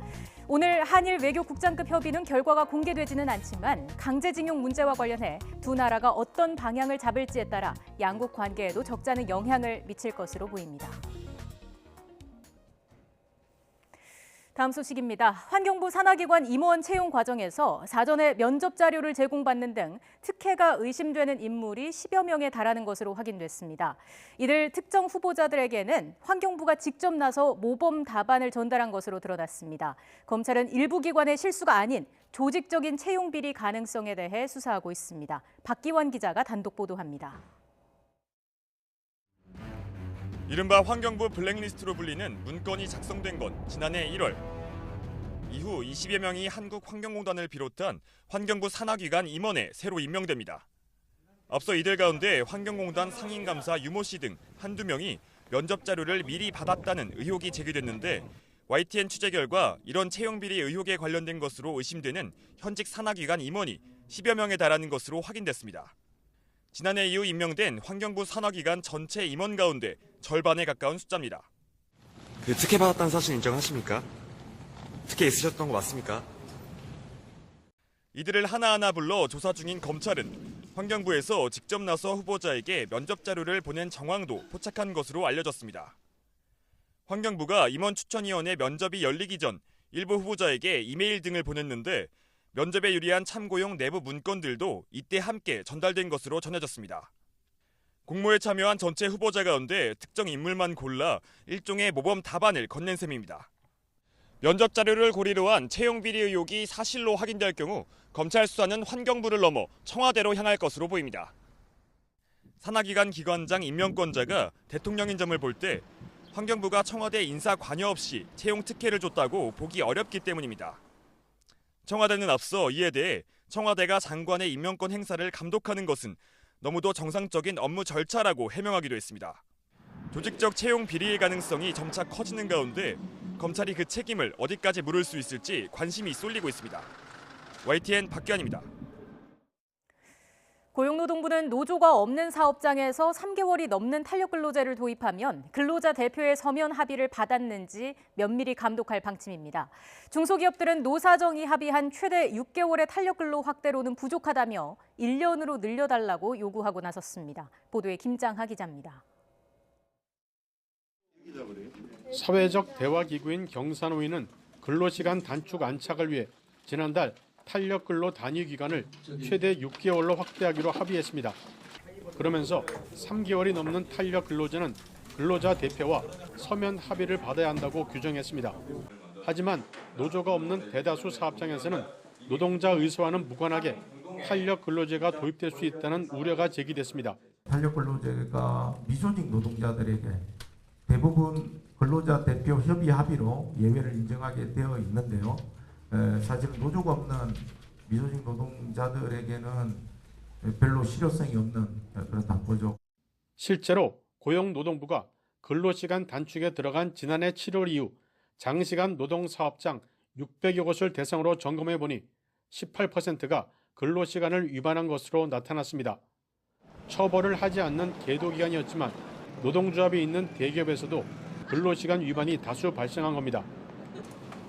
오늘 한일 외교국장급 협의는 결과가 공개되지는 않지만 강제징용 문제와 관련해 두 나라가 어떤 방향을 잡을지에 따라 양국 관계에도 적잖은 영향을 미칠 것으로 보입니다. 다음 소식입니다. 환경부 산하기관 임원 채용 과정에서 사전에 면접 자료를 제공받는 등 특혜가 의심되는 인물이 10여 명에 달하는 것으로 확인됐습니다. 이들 특정 후보자들에게는 환경부가 직접 나서 모범 답안을 전달한 것으로 드러났습니다. 검찰은 일부 기관의 실수가 아닌 조직적인 채용 비리 가능성에 대해 수사하고 있습니다. 박기환 기자가 단독 보도합니다. 이른바 환경부 블랙리스트로 불리는 문건이 작성된 건 지난해 1월. 이후 20여 명이 한국환경공단을 비롯한 환경부 산하기관 임원에 새로 임명됩니다. 앞서 이들 가운데 환경공단 상임감사 유모 씨 등 한두 명이 면접 자료를 미리 받았다는 의혹이 제기됐는데 YTN 취재 결과 이런 채용 비리 의혹에 관련된 것으로 의심되는 현직 산하기관 임원이 10여 명에 달하는 것으로 확인됐습니다. 지난해 이후 임명된 환경부 산하기관 전체 임원 가운데 절반에 가까운 숫자입니다. 특혜 받았다는 사실 인정하십니까? 특혜 있으셨던 거 맞습니까? 이들을 하나하나 불러 조사 중인 검찰은 환경부에서 직접 나서 후보자에게 면접 자료를 보낸 정황도 포착한 것으로 알려졌습니다. 환경부가 임원 추천위원회 면접이 열리기 전 일부 후보자에게 이메일 등을 보냈는데 면접에 유리한 참고용 내부 문건들도 이때 함께 전달된 것으로 전해졌습니다. 공모에 참여한 전체 후보자 가운데 특정 인물만 골라 일종의 모범 답안을 건넨 셈입니다. 면접 자료를 고리로 한 채용 비리 의혹이 사실로 확인될 경우 검찰 수사는 환경부를 넘어 청와대로 향할 것으로 보입니다. 산하기관 기관장 임명권자가 대통령인 점을 볼 때 환경부가 청와대 인사 관여 없이 채용 특혜를 줬다고 보기 어렵기 때문입니다. 청와대는 앞서 이에 대해 청와대가 장관의 임명권 행사를 감독하는 것은 너무도 정상적인 업무 절차라고 해명하기도 했습니다. 조직적 채용 비리의 가능성이 점차 커지는 가운데 검찰이 그 책임을 어디까지 물을 수 있을지 관심이 쏠리고 있습니다. YTN 박기환입니다. 고용노동부는 노조가 없는 사업장에서 3개월이 넘는 탄력근로제를 도입하면 근로자 대표의 서면 합의를 받았는지 면밀히 감독할 방침입니다. 중소기업들은 노사정이 합의한 최대 6개월의 탄력근로 확대로는 부족하다며 1년으로 늘려달라고 요구하고 나섰습니다. 보도에 김장하 기자입니다. 사회적 대화기구인 경산호위는 근로시간 단축 안착을 위해 지난달 탄력근로 단위 기간을 최대 6개월로 확대하기로 합의했습니다. 그러면서 3개월이 넘는 탄력근로제는 근로자 대표와 서면 합의를 받아야 한다고 규정했습니다. 하지만 노조가 없는 대다수 사업장에서는 노동자 의사와는 무관하게 탄력근로제가 도입될 수 있다는 우려가 제기됐습니다. 탄력근로제가 미조직 노동자들에게 대부분 근로자 대표 협의 합의로 예외를 인정하게 되어 있는데요. 사실은 노조가 없는 미조직 노동자들에게는 별로 실효성이 없는 그런 담보죠. 실제로 고용노동부가 근로시간 단축에 들어간 지난해 7월 이후 장시간 노동사업장 600여 곳을 대상으로 점검해 보니 18%가 근로시간을 위반한 것으로 나타났습니다. 처벌을 하지 않는 계도기간이었지만 노동조합이 있는 대기업에서도 근로시간 위반이 다수 발생한 겁니다.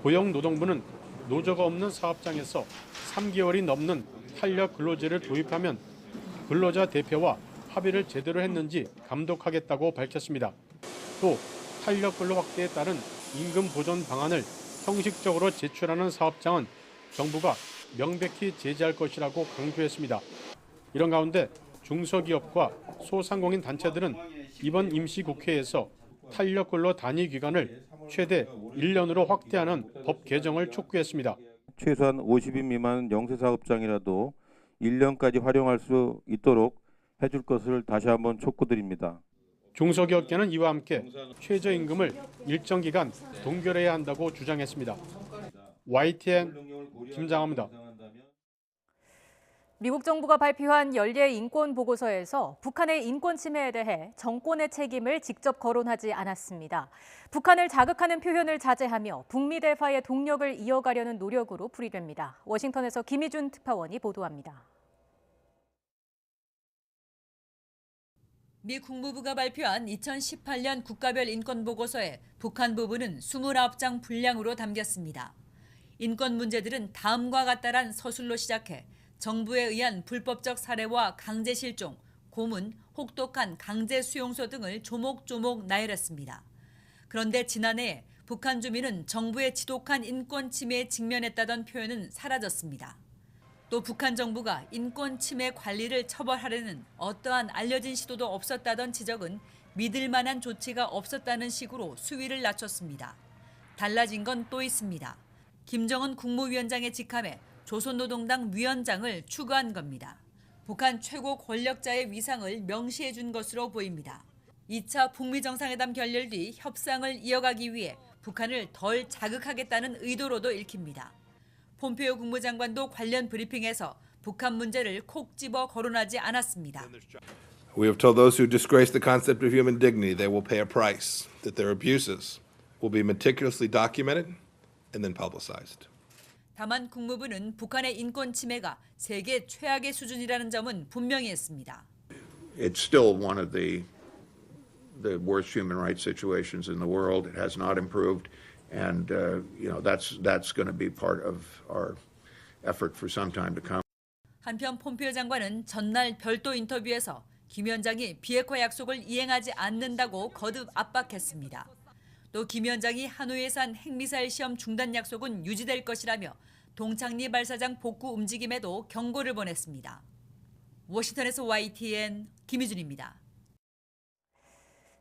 고용노동부는 노조가 없는 사업장에서 3개월이 넘는 탄력 근로제를 도입하면 근로자 대표와 합의를 제대로 했는지 감독하겠다고 밝혔습니다. 또 탄력 근로 확대에 따른 임금 보존 방안을 형식적으로 제출하는 사업장은 정부가 명백히 제재할 것이라고 강조했습니다. 이런 가운데 중소기업과 소상공인 단체들은 이번 임시국회에서 탄력 근로 단위 기간을 최대 1년으로 확대하는 법 개정을 촉구했습니다. 최소한 50인 미만 영세사업장이라도 1년까지 활용할 수 있도록 해줄 것을 다시 한번 촉구드립니다. 중소기업계는 이와 함께 최저임금을 일정 기간 동결해야 한다고 주장했습니다. YTN 김장하입니다. 미국 정부가 발표한 연례 인권 보고서에서 북한의 인권 침해에 대해 정권의 책임을 직접 거론하지 않았습니다. 북한을 자극하는 표현을 자제하며 북미 대화의 동력을 이어가려는 노력으로 풀이됩니다. 워싱턴에서 김희준 특파원이 보도합니다. 미 국무부가 발표한 2018년 국가별 인권 보고서에 북한 부분은 29장 분량으로 담겼습니다. 인권 문제들은 다음과 같다란 서술로 시작해 정부에 의한 불법적 살해와 강제 실종, 고문, 혹독한 강제 수용소 등을 조목조목 나열했습니다. 그런데 지난해 북한 주민은 정부의 지독한 인권 침해에 직면했다던 표현은 사라졌습니다. 또 북한 정부가 인권 침해 관리를 처벌하려는 어떠한 알려진 시도도 없었다던 지적은 믿을 만한 조치가 없었다는 식으로 수위를 낮췄습니다. 달라진 건 또 있습니다. 김정은 국무위원장의 직함에 조선노동당 위원장을 추가한 겁니다. 북한 최고 권력자의 위상을 명시해 준 것으로 보입니다. 2차 북미 정상회담 결렬 뒤 협상을 이어가기 위해 북한을 덜 자극하겠다는 의도로도 읽힙니다. 폼페이오 국무장관도 관련 브리핑에서 북한 문제를 콕 집어 거론하지 않았습니다. We have told those who disgrace the concept of human dignity they will pay a price, that their abuses will be meticulously documented and then publicized. 다만 국무부는 북한의 인권 침해가 세계 최악의 수준이라는 점은 분명히 했습니다. It's still one of the worst human rights situations in the world. It has not improved, and that's going to be part of our effort for some time to come. 한편 폼페이오 장관은 전날 별도 인터뷰에서 김 위원장이 비핵화 약속을 이행하지 않는다고 거듭 압박했습니다. 또 김 위원장이 하노이에서 한 핵미사일 시험 중단 약속은 유지될 것이라며 동창리 발사장 복구 움직임에도 경고를 보냈습니다. 워싱턴에서 YTN 김희준입니다.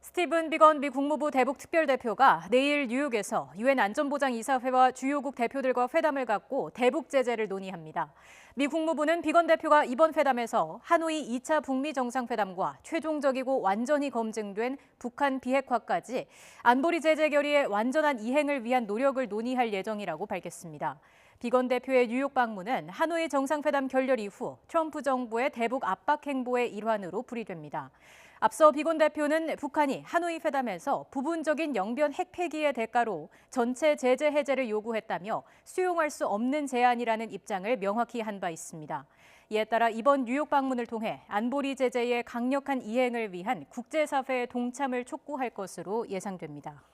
스티븐 비건 미 국무부 대북 특별대표가 내일 뉴욕에서 유엔 안전보장이사회와 주요국 대표들과 회담을 갖고 대북 제재를 논의합니다. 미 국무부는 비건 대표가 이번 회담에서 하노이 2차 북미 정상회담과 최종적이고 완전히 검증된 북한 비핵화까지 안보리 제재 결의의 완전한 이행을 위한 노력을 논의할 예정이라고 밝혔습니다. 비건 대표의 뉴욕 방문은 하노이 정상회담 결렬 이후 트럼프 정부의 대북 압박 행보의 일환으로 풀이됩니다. 앞서 비건 대표는 북한이 하노이 회담에서 부분적인 영변 핵 폐기의 대가로 전체 제재 해제를 요구했다며 수용할 수 없는 제안이라는 입장을 명확히 한 바 있습니다. 이에 따라 이번 뉴욕 방문을 통해 안보리 제재의 강력한 이행을 위한 국제사회의 동참을 촉구할 것으로 예상됩니다.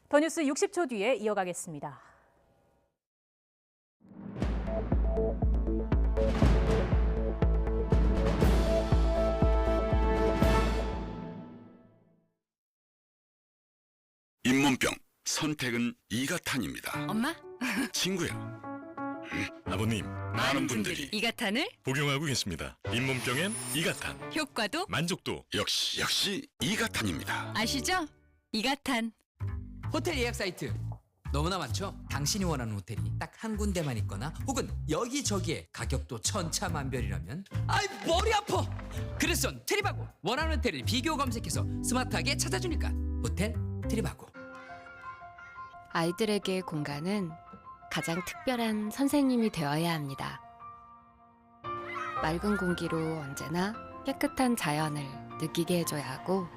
더 뉴스 60초 뒤에 이어가겠습니다. 잇몸병 선택은 이가탄입니다. 엄마? 친구야. 아버님, 많은 분들이 이가탄을 복용하고 계십니다. 잇몸병엔 이가탄. 효과도 만족도 역시 이가탄입니다. 아시죠? 이가탄. 호텔 예약 사이트 너무나 많죠? 당신이 원하는 호텔이 딱 한 군데만 있거나 혹은 여기저기에 가격도 천차만별이라면 아이 머리 아파! 그래서 트립하고 원하는 호텔을 비교 검색해서 스마트하게 찾아주니까 호텔 트립하고. 아이들에게 공간은 가장 특별한 선생님이 되어야 합니다. 맑은 공기로 언제나 깨끗한 자연을 느끼게 해줘야 하고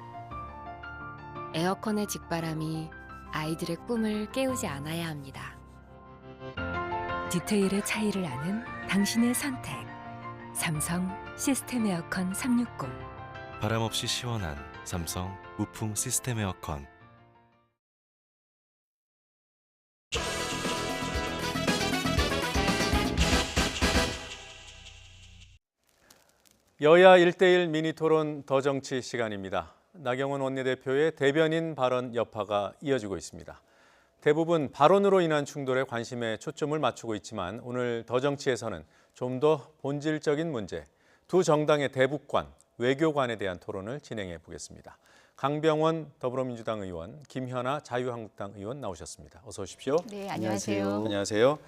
에어컨의 직바람이 아이들의 꿈을 깨우지 않아야 합니다. 디테일의 차이를 아는 당신의 선택. 삼성 시스템 에어컨 360. 바람 없이 시원한 삼성 무풍 시스템 에어컨. 여야 1대1 미니 토론 더 정치 시간입니다. 나경원 원내대표의 대변인 발언 여파가 이어지고 있습니다. 대부분 발언으로 인한 충돌에 관심에 초점을 맞추고 있지만 오늘 더 정치에서는 좀 더 본질적인 문제, 두 정당의 대북관, 외교관에 대한 토론을 진행해 보겠습니다. 강병원 더불어민주당 의원, 김현아 자유한국당 의원 나오셨습니다. 어서 오십시오. 네, 안녕하세요. 안녕하세요.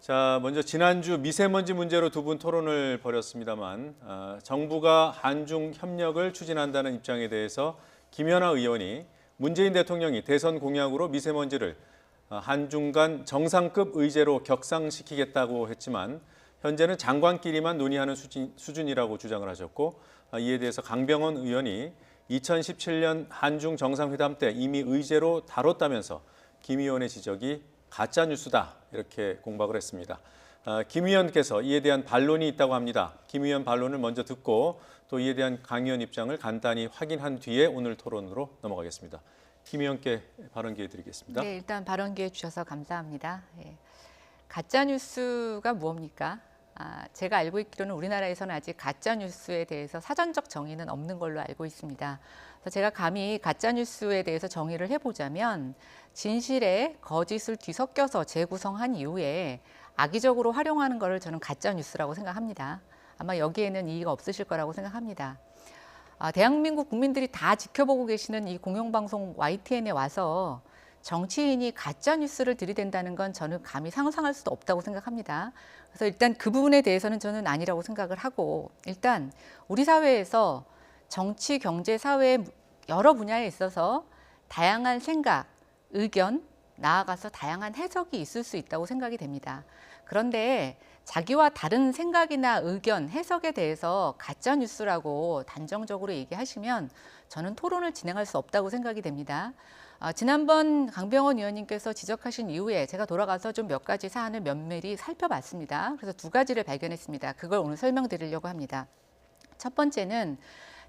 자, 먼저 지난주 미세먼지 문제로 두 분 토론을 벌였습니다만 정부가 한중 협력을 추진한다는 입장에 대해서 김연아 의원이 문재인 대통령이 대선 공약으로 미세먼지를 한중 간 정상급 의제로 격상시키겠다고 했지만 현재는 장관끼리만 논의하는 수준이라고 주장을 하셨고 이에 대해서 강병원 의원이 2017년 한중 정상회담 때 이미 의제로 다뤘다면서 김 의원의 지적이 가짜뉴스다 이렇게 공박을 했습니다. 김 의원께서 이에 대한 반론이 있다고 합니다. 김 의원 반론을 먼저 듣고 또 이에 대한 강 의원 입장을 간단히 확인한 뒤에 오늘 토론으로 넘어가겠습니다. 김 의원께 발언 기회 드리겠습니다. 네, 일단 발언 기회 주셔서 감사합니다. 예. 가짜뉴스가 뭡니까? 제가 알고 있기로는 우리나라에서는 아직 가짜뉴스에 대해서 사전적 정의는 없는 걸로 알고 있습니다. 그래서 제가 감히 가짜뉴스에 대해서 정의를 해보자면 진실에 거짓을 뒤섞여서 재구성한 이후에 악의적으로 활용하는 것을 저는 가짜뉴스라고 생각합니다. 아마 여기에는 이의가 없으실 거라고 생각합니다. 대한민국 국민들이 다 지켜보고 계시는 이 공영방송 YTN에 와서 정치인이 가짜뉴스를 들이댄다는 건 저는 감히 상상할 수도 없다고 생각합니다. 그래서 일단 그 부분에 대해서는 저는 아니라고 생각을 하고 일단 우리 사회에서 정치, 경제, 사회 여러 분야에 있어서 다양한 생각, 의견, 나아가서 다양한 해석이 있을 수 있다고 생각이 됩니다. 그런데 자기와 다른 생각이나 의견, 해석에 대해서 가짜뉴스라고 단정적으로 얘기하시면 저는 토론을 진행할 수 없다고 생각이 됩니다. 지난번 강병원 의원님께서 지적하신 이후에 제가 돌아가서 좀 몇 가지 사안을 면밀히 살펴봤습니다. 그래서 두 가지를 발견했습니다. 그걸 오늘 설명드리려고 합니다. 첫 번째는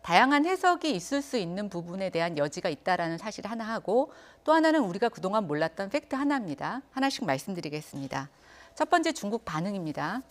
다양한 해석이 있을 수 있는 부분에 대한 여지가 있다라는 사실 하나 하고 또 하나는 우리가 그동안 몰랐던 팩트 하나입니다. 하나씩 말씀드리겠습니다. 첫 번째 중국 반응입니다.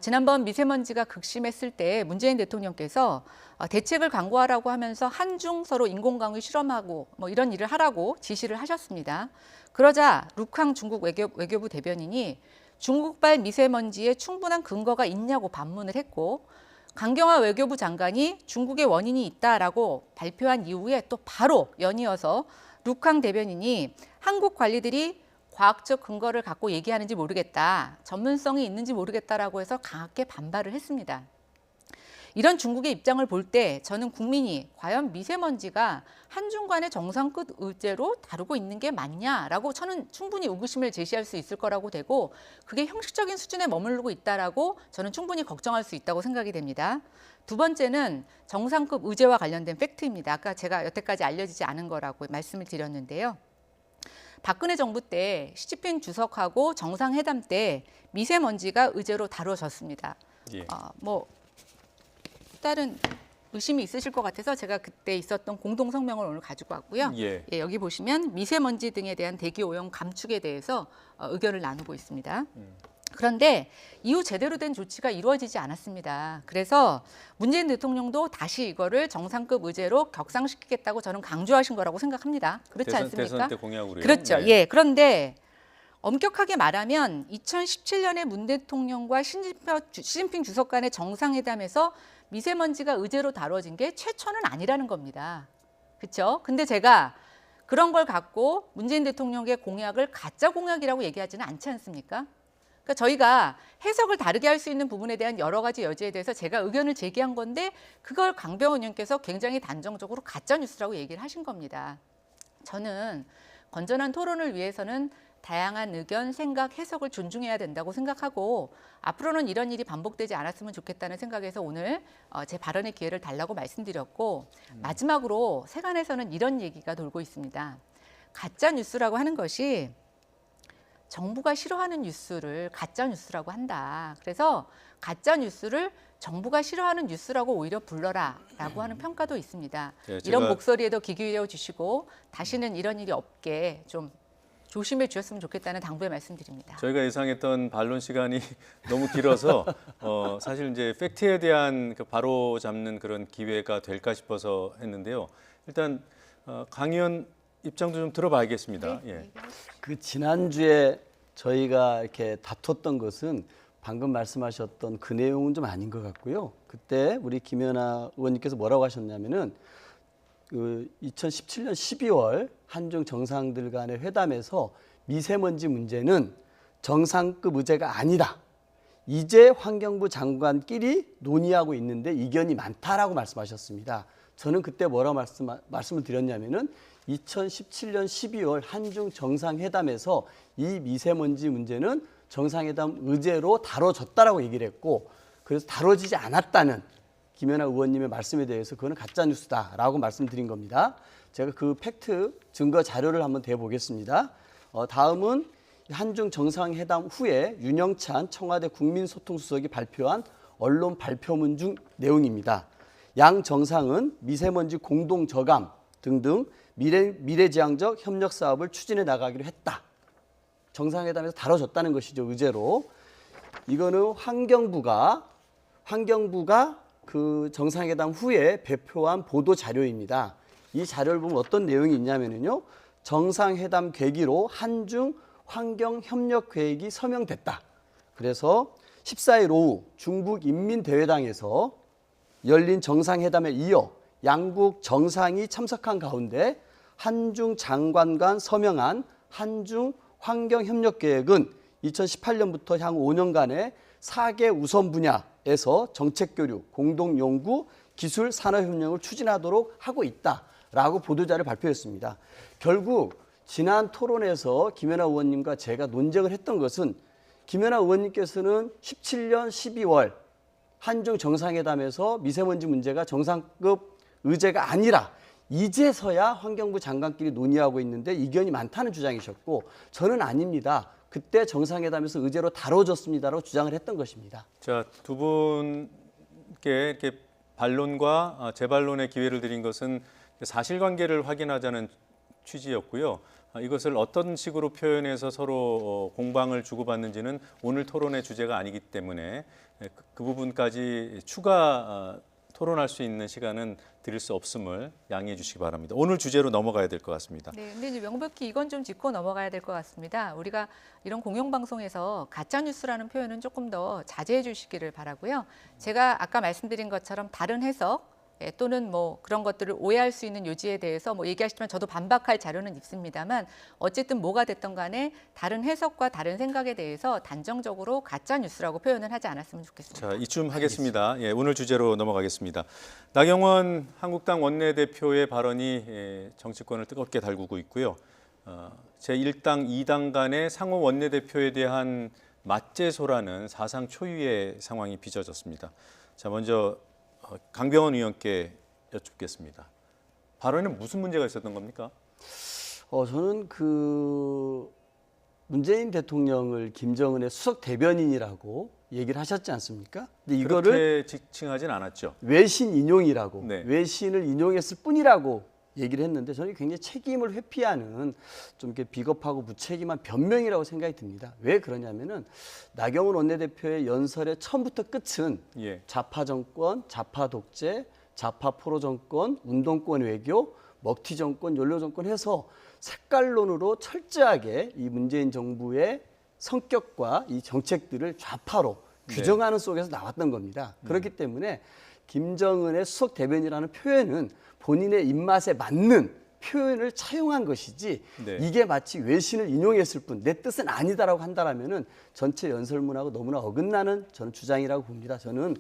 지난번 미세먼지가 극심했을 때 문재인 대통령께서 대책을 강구하라고 하면서 한중 서로 인공강을 실험하고 뭐 이런 일을 하라고 지시를 하셨습니다. 그러자 룩항 중국 외교부 대변인이 중국발 미세먼지에 충분한 근거가 있냐고 반문을 했고 강경화 외교부 장관이 중국의 원인이 있다라고 발표한 이후에 또 바로 연이어서 룩항 대변인이 한국 관리들이 과학적 근거를 갖고 얘기하는지 모르겠다, 전문성이 있는지 모르겠다라고 해서 강하게 반발을 했습니다. 이런 중국의 입장을 볼 때 저는 국민이 과연 미세먼지가 한중 간의 정상급 의제로 다루고 있는 게 맞냐라고 저는 충분히 의구심을 제시할 수 있을 거라고 되고 그게 형식적인 수준에 머무르고 있다라고 저는 충분히 걱정할 수 있다고 생각이 됩니다. 두 번째는 정상급 의제와 관련된 팩트입니다. 아까 제가 여태까지 알려지지 않은 거라고 말씀을 드렸는데요. 박근혜 정부 때 시진핑 주석하고 정상회담 때 미세먼지가 의제로 다뤄졌습니다. 예. 다른 의심이 있으실 것 같아서 제가 그때 있었던 공동 성명을 오늘 가지고 왔고요. 예. 여기 보시면 미세먼지 등에 대한 대기 오염 감축에 대해서 의견을 나누고 있습니다. 그런데 이후 제대로 된 조치가 이루어지지 않았습니다. 그래서 문재인 대통령도 다시 이거를 정상급 의제로 격상시키겠다고 저는 강조하신 거라고 생각합니다. 그렇지 않습니까? 대선 때 공약으로요. 그렇죠. 네. 예. 그런데 엄격하게 말하면 2017년에 문 대통령과 시진핑 주석 간의 정상회담에서 미세먼지가 의제로 다뤄진 게 최초는 아니라는 겁니다. 그렇죠? 근데 제가 그런 걸 갖고 문재인 대통령의 공약을 가짜 공약이라고 얘기하지는 않지 않습니까? 그러니까 저희가 해석을 다르게 할 수 있는 부분에 대한 여러 가지 여지에 대해서 제가 의견을 제기한 건데 그걸 강병원 의원께서 굉장히 단정적으로 가짜뉴스라고 얘기를 하신 겁니다. 저는 건전한 토론을 위해서는 다양한 의견, 생각, 해석을 존중해야 된다고 생각하고 앞으로는 이런 일이 반복되지 않았으면 좋겠다는 생각에서 오늘 제 발언의 기회를 달라고 말씀드렸고 마지막으로 세간에서는 이런 얘기가 돌고 있습니다. 가짜뉴스라고 하는 것이 정부가 싫어하는 뉴스를 가짜뉴스라고 한다. 그래서 가짜뉴스를 정부가 싫어하는 뉴스라고 오히려 불러라라고 하는 평가도 있습니다. 네, 이런 목소리에도 귀 기울여 주시고 다시는 이런 일이 없게 좀 조심해 주셨으면 좋겠다는 당부의 말씀드립니다. 저희가 예상했던 반론 시간이 너무 길어서 사실 이제 팩트에 대한 바로 잡는 그런 기회가 될까 싶어서 했는데요. 일단 강 의원 입장도 좀 들어봐야겠습니다. 네. 예. 그 지난주에 저희가 이렇게 다퉜던 것은 방금 말씀하셨던 그 내용은 좀 아닌 것 같고요. 그때 우리 김연아 의원님께서 뭐라고 하셨냐면은 그 2017년 12월 한중 정상들 간의 회담에서 미세먼지 문제는 정상급 의제가 아니다. 이제 환경부 장관끼리 논의하고 있는데 이견이 많다라고 말씀하셨습니다. 저는 그때 뭐라고 말씀을 드렸냐면은 2017년 12월 한중 정상회담에서 이 미세먼지 문제는 정상회담 의제로 다뤄졌다라고 얘기를 했고 그래서 다뤄지지 않았다는 김연아 의원님의 말씀에 대해서 그거는 가짜뉴스다라고 말씀드린 겁니다. 제가 그 팩트 증거 자료를 한번 대보겠습니다. 다음은 한중 정상회담 후에 윤영찬 청와대 국민소통수석이 발표한 언론 발표문 중 내용입니다. 양 정상은 미세먼지 공동 저감 등등 미래지향적 협력 사업을 추진해 나가기로 했다. 정상회담에서 다뤄졌다는 것이죠, 의제로. 이거는 환경부가 그 정상회담 후에 배포한 보도 자료입니다. 이 자료를 보면 어떤 내용이 있냐면요. 정상회담 계기로 한중 환경협력계획이 서명됐다. 그래서 14일 오후 중국인민대회당에서 열린 정상회담에 이어 양국 정상이 참석한 가운데 한중 장관 간 서명한 한중 환경협력계획은 2018년부터 향후 5년간의 4개 우선 분야에서 정책교류, 공동연구, 기술, 산업협력을 추진하도록 하고 있다라고 보도자를 발표했습니다. 결국 지난 토론에서 김연아 의원님과 제가 논쟁을 했던 것은 김연아 의원님께서는 17년 12월 한중 정상회담에서 미세먼지 문제가 정상급 의제가 아니라 이제서야 환경부 장관끼리 논의하고 있는데 이견이 많다는 주장이셨고 저는 아닙니다. 그때 정상회담에서 의제로 다뤄졌습니다라고 주장을 했던 것입니다. 자, 두 분께 이렇게 반론과 재반론의 기회를 드린 것은 사실관계를 확인하자는 취지였고요. 이것을 어떤 식으로 표현해서 서로 공방을 주고받는지는 오늘 토론의 주제가 아니기 때문에 그 부분까지 추가 토론할 수 있는 시간은 드릴 수 없음을 양해해 주시기 바랍니다. 오늘 주제로 넘어가야 될 것 같습니다. 네, 근데 이제 명백히 이건 좀 짚고 넘어가야 될 것 같습니다. 우리가 이런 공영방송에서 가짜뉴스라는 표현은 조금 더 자제해 주시기를 바라고요. 제가 아까 말씀드린 것처럼 다른 해석 또는 뭐 그런 것들을 오해할 수 있는 요지에 대해서 뭐 얘기하시지만 저도 반박할 자료는 있습니다만 어쨌든 뭐가 됐던 간에 다른 해석과 다른 생각에 대해서 단정적으로 가짜 뉴스라고 표현을 하지 않았으면 좋겠습니다. 자, 이쯤 하겠습니다. 예, 오늘 주제로 넘어가겠습니다. 나경원 한국당 원내대표의 발언이 정치권을 뜨겁게 달구고 있고요. 제1당, 2당 간의 상호 원내대표에 대한 맞제소라는 사상 초유의 상황이 빚어졌습니다. 자, 먼저 강병원 의원께 여쭙겠습니다. 발언에는 무슨 문제가 있었던 겁니까? 저는 그 문재인 대통령을 김정은의 수석 대변인이라고 얘기를 하셨지 않습니까? 근데 이거를 그렇게 지칭하진 않았죠. 외신 인용이라고, 네. 외신을 인용했을 뿐이라고 얘기를 했는데 저는 굉장히 책임을 회피하는 좀 이렇게 비겁하고 무책임한 변명이라고 생각이 듭니다. 왜 그러냐면은 나경원 원내대표의 연설의 처음부터 끝은 좌파 정권, 좌파 독재, 좌파 포로 정권, 운동권 외교, 먹튀 정권, 연료 정권 해서 색깔론으로 철저하게 이 문재인 정부의 성격과 이 정책들을 좌파로 규정하는 속에서 나왔던 겁니다. 그렇기 때문에 김정은의 수석 대변인이라는 표현은 본인의 입맛에 맞는 표현을 차용한 것이지 이게 마치 외신을 인용했을 뿐 내 뜻은 아니다라고 한다라면은 전체 연설문하고 너무나 어긋나는 저는 주장이라고 봅니다. 저는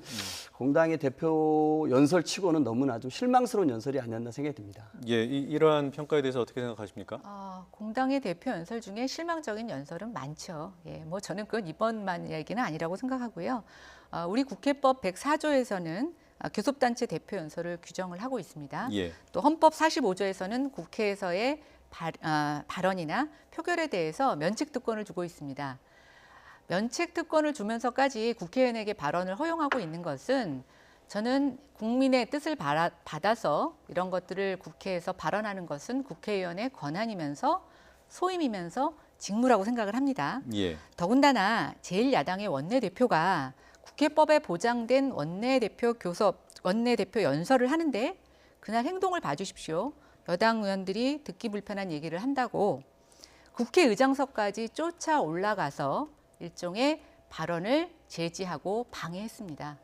공당의 대표 연설치고는 너무나 좀 실망스러운 연설이 아니었나 생각이 듭니다. 예, 이러한 평가에 대해서 어떻게 생각하십니까? 공당의 대표 연설 중에 실망적인 연설은 많죠. 예, 뭐 저는 그건 이번만 얘기는 아니라고 생각하고요. 우리 국회법 104조에서는 교섭단체 대표 연설을 규정을 하고 있습니다. 또 헌법 45조에서는 국회에서의 발언이나 표결에 대해서 면책특권을 주고 있습니다. 면책특권을 주면서까지 국회의원에게 발언을 허용하고 있는 것은 저는 국민의 뜻을 받아서 이런 것들을 국회에서 발언하는 것은 국회의원의 권한이면서 소임이면서 직무라고 생각을 합니다. 더군다나 제1야당의 원내대표가 국회법에 보장된 원내대표 연설을 하는데 그날 행동을 봐주십시오. 여당 의원들이 듣기 불편한 얘기를 한다고 국회의장석까지 쫓아 올라가서 일종의 발언을 제지하고 방해했습니다.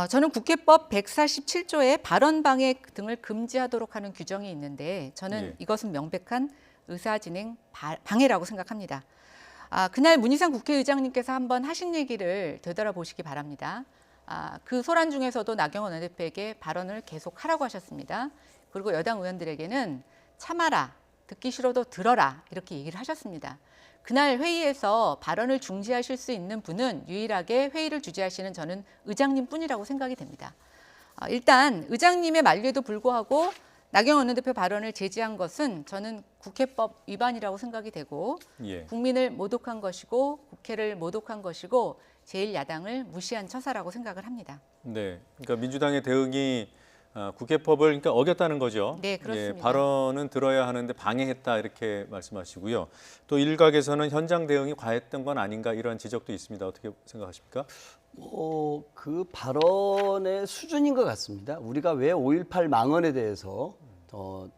저는 국회법 147조에 발언 방해 등을 금지하도록 하는 규정이 있는데 저는 이것은 명백한 의사진행 방해라고 생각합니다. 그날 문희상 국회의장님께서 한번 하신 얘기를 되돌아보시기 바랍니다. 그 소란 중에서도 나경원 원내대표에게 발언을 계속 하라고 하셨습니다. 그리고 여당 의원들에게는 참아라 듣기 싫어도 들어라 이렇게 얘기를 하셨습니다. 그날 회의에서 발언을 중지하실 수 있는 분은 유일하게 회의를 주재하시는 저는 의장님 뿐이라고 생각이 됩니다. 일단 의장님의 만류에도 불구하고 나경원 원내대표 발언을 제지한 것은 저는 국회법 위반이라고 생각이 되고 국민을 모독한 것이고 국회를 모독한 것이고 제1야당을 무시한 처사라고 생각을 합니다. 네, 그러니까 민주당의 대응이 국회법을 그러니까 어겼다는 거죠. 네, 그렇습니다. 발언은 들어야 하는데 방해했다 이렇게 말씀하시고요. 또 일각에서는 현장 대응이 과했던 건 아닌가 이런 지적도 있습니다. 어떻게 생각하십니까? 그 발언의 수준인 것 같습니다. 우리가 왜 5.18 망언에 대해서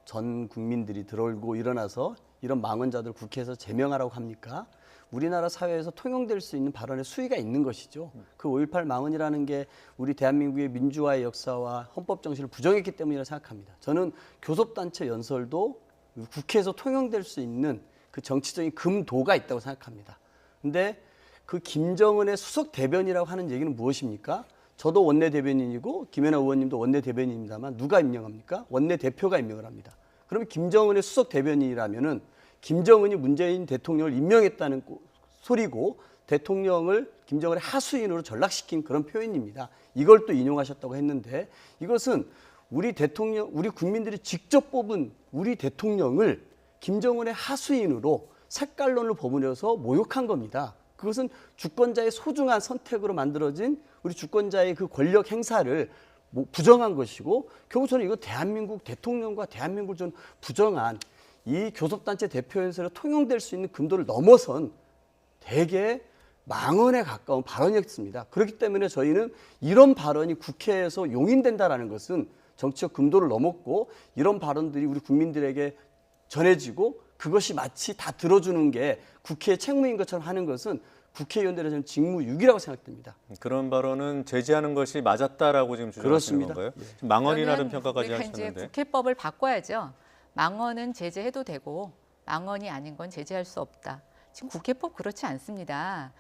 전 국민들이 들어올고 일어나서 이런 망언자들 국회에서 제명하라고 합니까? 우리나라 사회에서 통용될 수 있는 발언의 수위가 있는 것이죠. 그 5.18 망언이라는 게 우리 대한민국의 민주화의 역사와 헌법 정신을 부정했기 때문이라고 생각합니다. 저는 교섭단체 연설도 국회에서 통용될 수 있는 그 정치적인 금도가 있다고 생각합니다. 근데 그 김정은의 수석 대변이라고 하는 얘기는 무엇입니까? 저도 원내대변인이고 김연아 의원님도 원내대변인입니다만 누가 임명합니까? 원내대표가 임명을 합니다. 그러면 김정은의 수석 대변인이라면은 김정은이 문재인 대통령을 임명했다는 소리고 대통령을 김정은의 하수인으로 전락시킨 그런 표현입니다. 이걸 또 인용하셨다고 했는데 이것은 우리 국민들이 직접 뽑은 우리 대통령을 김정은의 하수인으로 색깔론을 버무려서 모욕한 겁니다. 그것은 주권자의 소중한 선택으로 만들어진 우리 주권자의 그 권력 행사를 부정한 것이고 결국 저는 이거 대한민국 대통령과 대한민국을 좀 부정한 이 교섭단체 대표 연설에 통용될 수 있는 금도를 넘어선 대개 망언에 가까운 발언이었습니다. 그렇기 때문에 저희는 이런 발언이 국회에서 용인된다는 것은 정치적 금도를 넘었고 이런 발언들이 우리 국민들에게 전해지고 그것이 마치 다 들어주는 게 국회의 책무인 것처럼 하는 것은 국회의원들의 저는 직무유기라고 생각됩니다. 그런 발언은 제지하는 것이 맞았다라고 지금 주장하시는 건가요? 망언이라는 평가까지 하셨는데. 이제 국회법을 바꿔야죠. 망언은 제재해도 되고 망언이 아닌 건 제재할 수 없다. 지금 국회법 그렇지 않습니다.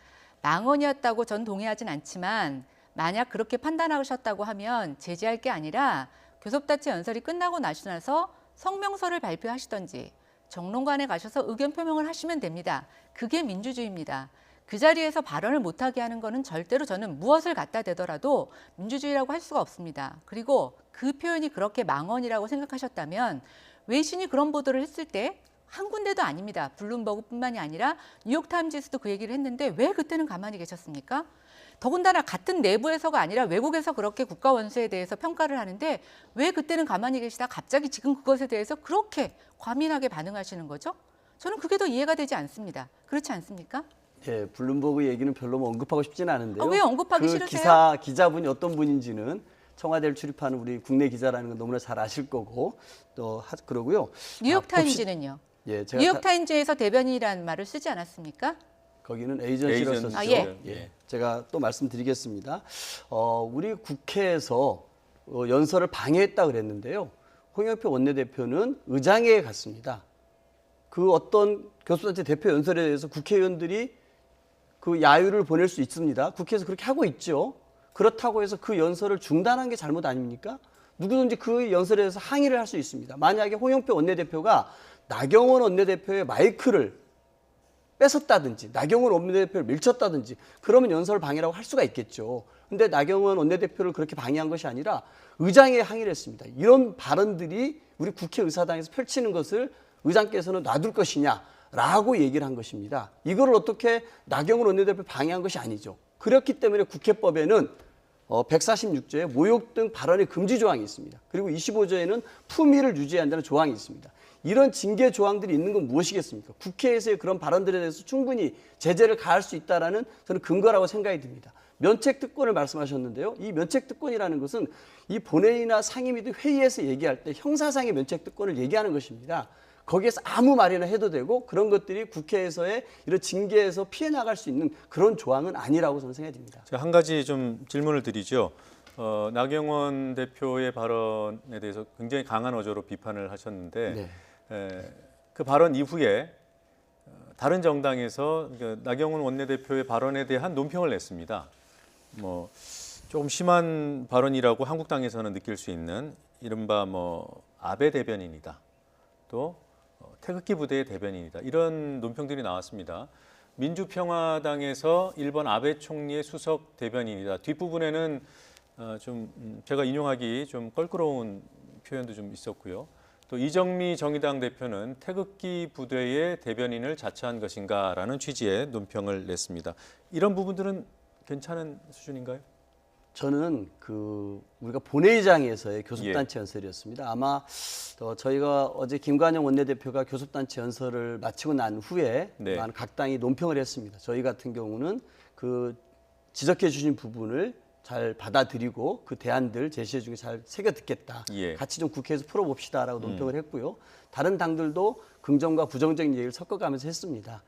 망언이었다고 전 동의하진 않지만 만약 그렇게 판단하셨다고 하면 제재할 게 아니라 교섭단체 연설이 끝나고 나서 성명서를 발표하시던지 정론관에 가셔서 의견 표명을 하시면 됩니다. 그게 민주주의입니다. 그 자리에서 발언을 못하게 하는 것은 절대로 저는 무엇을 갖다 대더라도 민주주의라고 할 수가 없습니다. 그리고 그 표현이 그렇게 망언이라고 생각하셨다면 외신이 그런 보도를 했을 때 한 군데도 아닙니다. 블룸버그뿐만이 아니라 뉴욕타임즈에서도 그 얘기를 했는데 왜 그때는 가만히 계셨습니까? 더군다나 같은 내부에서가 아니라 외국에서 그렇게 국가 원수에 대해서 평가를 하는데 왜 그때는 가만히 계시다 갑자기 지금 그것에 대해서 그렇게 과민하게 반응하시는 거죠? 저는 그게 더 이해가 되지 않습니다. 그렇지 않습니까? 예, 블룸버그 얘기는 별로 언급하고 싶지는 않은데요. 왜 언급하기 싫으세요? 기자분이 어떤 분인지는 청와대를 출입하는 우리 국내 기자라는 건 너무나 잘 아실 거고 또 그러고요. 뉴욕타임즈는요? 제가 뉴욕타임즈에서 대변인이라는 말을 쓰지 않았습니까? 거기는 에이전시로 썼죠. 제가 또 말씀드리겠습니다. 우리 국회에서 연설을 방해했다 그랬는데요. 홍영표 원내대표는 의장회에 갔습니다. 그 어떤 교섭단체 대표 연설에 대해서 국회의원들이 그 야유를 보낼 수 있습니다. 국회에서 그렇게 하고 있죠. 그렇다고 해서 그 연설을 중단한 게 잘못 아닙니까? 누구든지 그 연설에 대해서 항의를 할 수 있습니다. 만약에 홍영표 원내대표가 나경원 원내대표의 마이크를 뺏었다든지 나경원 원내대표를 밀쳤다든지 그러면 연설 방해라고 할 수가 있겠죠. 그런데 나경원 원내대표를 그렇게 방해한 것이 아니라 의장에 항의를 했습니다. 이런 발언들이 우리 국회의사당에서 펼치는 것을 의장께서는 놔둘 것이냐라고 얘기를 한 것입니다. 이거를 어떻게 나경원 원내대표 방해한 것이 아니죠. 그렇기 때문에 국회법에는 146조에 모욕 등 발언의 금지 조항이 있습니다. 그리고 25조에는 품위를 유지해야 한다는 조항이 있습니다. 이런 징계 조항들이 있는 건 무엇이겠습니까? 국회에서의 그런 발언들에 대해서 충분히 제재를 가할 수 있다라는 저는 근거라고 생각이 듭니다. 면책특권을 말씀하셨는데요. 이 면책특권이라는 것은 이 본회의나 상임위 등 회의에서 얘기할 때 형사상의 면책특권을 얘기하는 것입니다. 거기에서 아무 말이나 해도 되고 그런 것들이 국회에서의 이런 징계에서 피해 나갈 수 있는 그런 조항은 아니라고 저는 생각이 듭니다. 제가 한 가지 좀 질문을 드리죠. 나경원 대표의 발언에 대해서 굉장히 강한 어조로 비판을 하셨는데 그 발언 이후에 다른 정당에서 나경원 원내대표의 발언에 대한 논평을 냈습니다. 뭐 조금 심한 발언이라고 한국당에서는 느낄 수 있는 이른바 뭐 아베 대변인이다. 또 태극기 부대의 대변인이다. 이런 논평들이 나왔습니다. 민주평화당에서 일본 아베 총리의 수석 대변인이다. 뒷부분에는 좀 제가 인용하기 좀 껄끄러운 표현도 좀 있었고요. 또 이정미 정의당 대표는 태극기 부대의 대변인을 자처한 것인가라는 취지의 논평을 냈습니다. 이런 부분들은 괜찮은 수준인가요? 저는 우리가 본회의장에서의 교섭단체 연설이었습니다. 아마 저희가 어제 김관영 원내대표가 교섭단체 연설을 마치고 난 후에 각 당이 논평을 했습니다. 저희 같은 경우는 지적해 주신 부분을 잘 받아들이고 그 대안들 제시해 중에 잘 새겨 듣겠다. 같이 좀 국회에서 풀어봅시다라고 논평을 했고요. 다른 당들도 긍정과 부정적인 얘기를 섞어가면서 했습니다.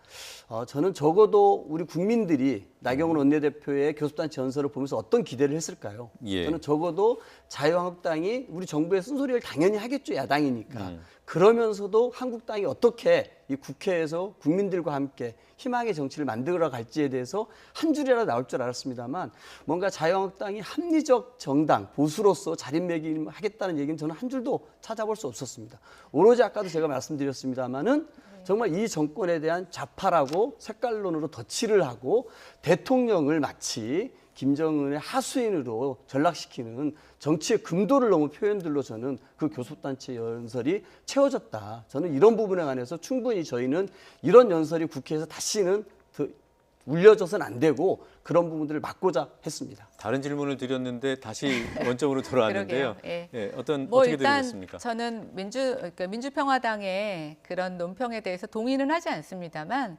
저는 적어도 우리 국민들이 나경원 원내대표의 교섭단체 연설을 보면서 어떤 기대를 했을까요? 저는 적어도 자유한국당이 우리 정부의 쓴소리를 당연히 하겠죠. 야당이니까. 그러면서도 한국당이 어떻게 이 국회에서 국민들과 함께 희망의 정치를 만들어 갈지에 대해서 한 줄이라도 나올 줄 알았습니다만 뭔가 자유한국당이 합리적 정당, 보수로서 자리매김하겠다는 얘기는 저는 한 줄도 찾아볼 수 없었습니다. 오로지 아까도 제가 말씀드렸습니다마는 정말 이 정권에 대한 좌파라고 색깔론으로 덧칠을 하고 대통령을 마치 김정은의 하수인으로 전락시키는 정치의 금도를 넘은 표현들로 저는 그 교섭단체 연설이 채워졌다. 저는 이런 부분에 관해서 충분히 저희는 이런 연설이 국회에서 다시는 울려져서는 안 되고 그런 부분들을 막고자 했습니다. 다른 질문을 드렸는데 다시 원점으로 돌아왔는데요. 어떻게 일단 드리겠습니까? 저는 민주평화당의 그런 논평에 대해서 동의는 하지 않습니다만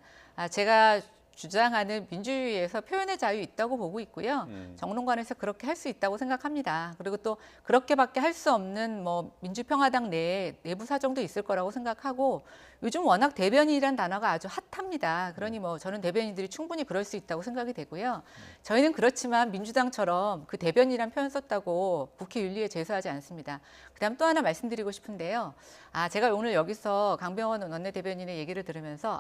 제가 주장하는 민주주의에서 표현의 자유 있다고 보고 있고요. 정론관에서 그렇게 할 수 있다고 생각합니다. 그리고 또 그렇게밖에 할 수 없는 민주평화당 내에 내부 사정도 있을 거라고 생각하고 요즘 워낙 대변인이란 단어가 아주 핫합니다. 그러니 저는 대변인들이 충분히 그럴 수 있다고 생각이 되고요. 저희는 그렇지만 민주당처럼 그 대변인이란 표현 썼다고 국회 윤리에 제소하지 않습니다. 그다음 또 하나 말씀드리고 싶은데요. 제가 오늘 여기서 강병원 원내대변인의 얘기를 들으면서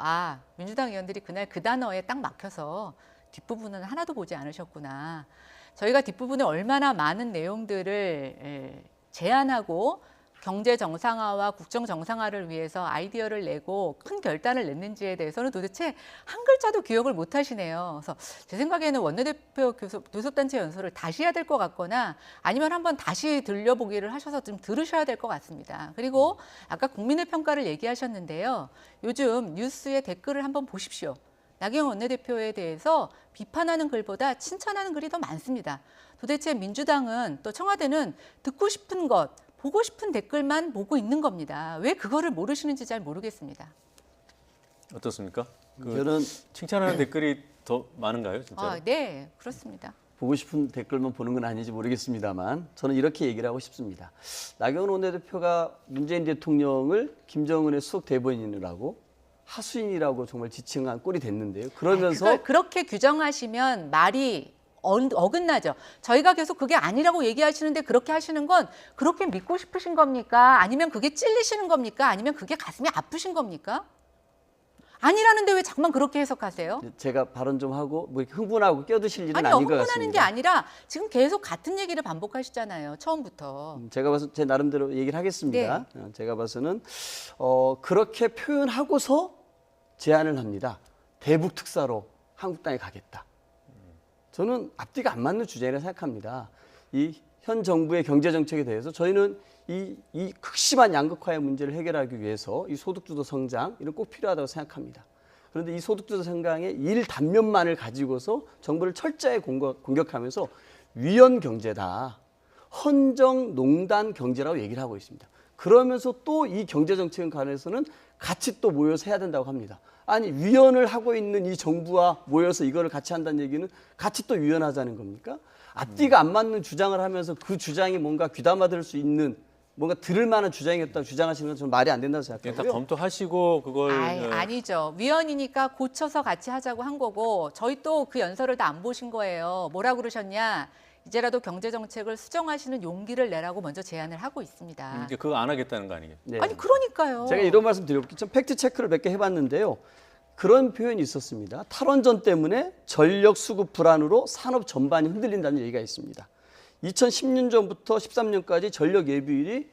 민주당 의원들이 그날 그 단어에 딱 막혀서 뒷부분은 하나도 보지 않으셨구나. 저희가 뒷부분에 얼마나 많은 내용들을 제안하고 경제 정상화와 국정 정상화를 위해서 아이디어를 내고 큰 결단을 냈는지에 대해서는 도대체 한 글자도 기억을 못 하시네요. 그래서 제 생각에는 원내대표 교섭단체 연설을 다시 해야 될 것 같거나 아니면 한번 다시 들려보기를 하셔서 좀 들으셔야 될 것 같습니다. 그리고 아까 국민의 평가를 얘기하셨는데요. 요즘 뉴스에 댓글을 한번 보십시오. 나경원 원내대표에 대해서 비판하는 글보다 칭찬하는 글이 더 많습니다. 도대체 민주당은 또 청와대는 듣고 싶은 것, 보고 싶은 댓글만 보고 있는 겁니다. 왜 그거를 모르시는지 잘 모르겠습니다. 어떻습니까? 저는 칭찬하는 댓글이 더 많은가요, 진짜? 네, 그렇습니다. 보고 싶은 댓글만 보는 건 아닌지 모르겠습니다만 저는 이렇게 얘기를 하고 싶습니다. 나경원 원내대표가 문재인 대통령을 김정은의 수석 대변인이라고 하수인이라고 정말 지칭한 꼴이 됐는데요. 그러면서 그렇게 규정하시면 말이 어긋나죠. 저희가 계속 그게 아니라고 얘기하시는데 그렇게 하시는 건 그렇게 믿고 싶으신 겁니까? 아니면 그게 찔리시는 겁니까? 아니면 그게 가슴이 아프신 겁니까? 아니라는데 왜 자꾸만 그렇게 해석하세요? 제가 발언 좀 하고 흥분하고 껴드실 일은 아닌 것 같습니다. 흥분하는 게 아니라 지금 계속 같은 얘기를 반복하시잖아요. 처음부터. 제가 봐서 제 나름대로 얘기를 하겠습니다. 제가 봐서는 그렇게 표현하고서 제안을 합니다. 대북 특사로 한국당에 가겠다. 저는 앞뒤가 안 맞는 주장이라고 생각합니다. 이 현 정부의 경제 정책에 대해서 저희는 이 극심한 양극화의 문제를 해결하기 위해서 이 소득주도 성장 이런 꼭 필요하다고 생각합니다. 그런데 이 소득주도 성장의 일 단면만을 가지고서 정부를 철저히 공격하면서 위헌 경제다, 헌정 농단 경제라고 얘기를 하고 있습니다. 그러면서 또 이 경제 정책에 관해서는 같이 또 모여서 해야 된다고 합니다. 아니 위헌을 하고 있는 이 정부와 모여서 이거를 같이 한다는 얘기는 같이 또 위헌하자는 겁니까? 앞뒤가 안 맞는 주장을 하면서 그 주장이 뭔가 귀담아 들을 수 있는 뭔가 들을 만한 주장이었다고 주장하시는 건 저는 말이 안 된다고 생각하고요. 다 검토하시고 그걸 아니죠. 위헌이니까 고쳐서 같이 하자고 한 거고 저희 또 그 연설을 다 안 보신 거예요. 뭐라고 그러셨냐. 이제라도 경제정책을 수정하시는 용기를 내라고 먼저 제안을 하고 있습니다. 그거 안 하겠다는 거 아니겠어요? 네. 아니 그러니까요. 제가 이런 말씀 드려볼게요. 전 팩트 체크를 몇 개 해봤는데요. 그런 표현이 있었습니다. 탈원전 때문에 전력 수급 불안으로 산업 전반이 흔들린다는 얘기가 있습니다. 2010년 전부터 13년까지 전력 예비율이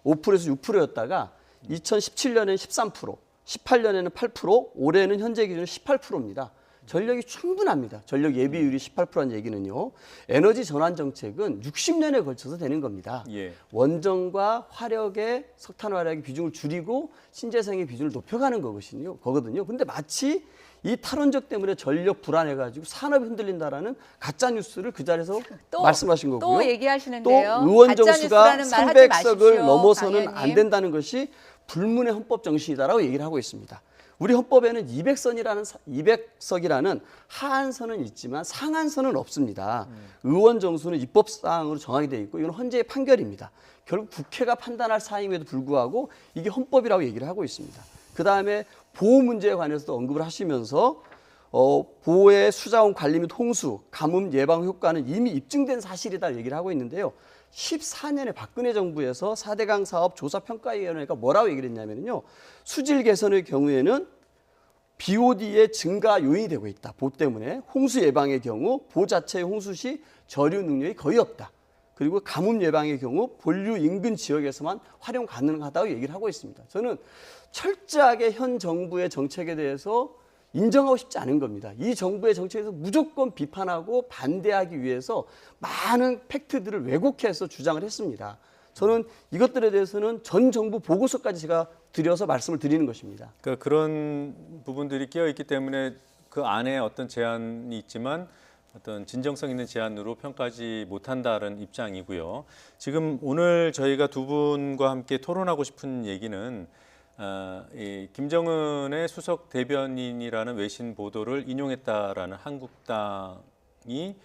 5%에서 6%였다가 2017년에는 13%, 18년에는 8%, 올해는 현재 기준으로 18%입니다. 전력이 충분합니다. 전력 예비율이 18%라는 얘기는요. 에너지 전환 정책은 60년에 걸쳐서 되는 겁니다. 예. 원전과 화력의 석탄 화력의 비중을 줄이고 신재생의 비중을 높여가는 거거든요. 그런데 마치 이 탈원적 때문에 전력 불안해가지고 산업이 흔들린다라는 가짜 뉴스를 그 자리에서 말씀하신 거고요. 또 얘기하시는데요. 또 의원 가짜 정수가 뉴스라는 말 하지 300석을 마십시오, 넘어서는 강 안 의원님. 된다는 것이 불문의 헌법 정신이다라고 얘기를 하고 있습니다. 우리 헌법에는 200석이라는 하한선은 있지만 상한선은 없습니다. 의원 정수는 입법 사항으로 정하게 돼 있고 이건 헌재의 판결입니다. 결국 국회가 판단할 사항임에도 불구하고 이게 헌법이라고 얘기를 하고 있습니다. 그다음에 보호 문제에 관해서도 언급을 하시면서 보호의 수자원 관리 및 홍수, 가뭄 예방 효과는 이미 입증된 사실이다 얘기를 하고 있는데요. 14년에 박근혜 정부에서 4대강 사업 조사평가위원회가 뭐라고 얘기를 했냐면요. 수질 개선의 경우에는 BOD의 증가 요인이 되고 있다. 보 때문에 홍수 예방의 경우 보 자체의 홍수 시 저류 능력이 거의 없다. 그리고 가뭄 예방의 경우 본류 인근 지역에서만 활용 가능하다고 얘기를 하고 있습니다. 저는 철저하게 현 정부의 정책에 대해서 인정하고 싶지 않은 겁니다. 이 정부의 정책에서 무조건 비판하고 반대하기 위해서 많은 팩트들을 왜곡해서 주장을 했습니다. 저는 이것들에 대해서는 전 정부 보고서까지 제가 드려서 말씀을 드리는 것입니다. 그러니까 그런 부분들이 끼어 있기 때문에 그 안에 어떤 제안이 있지만 어떤 진정성 있는 제안으로 평가하지 못한다는 입장이고요. 지금 오늘 저희가 두 분과 함께 토론하고 싶은 얘기는 이 김정은의 수석 대변인이라는 외신 보도를 인용했다라는 한국당이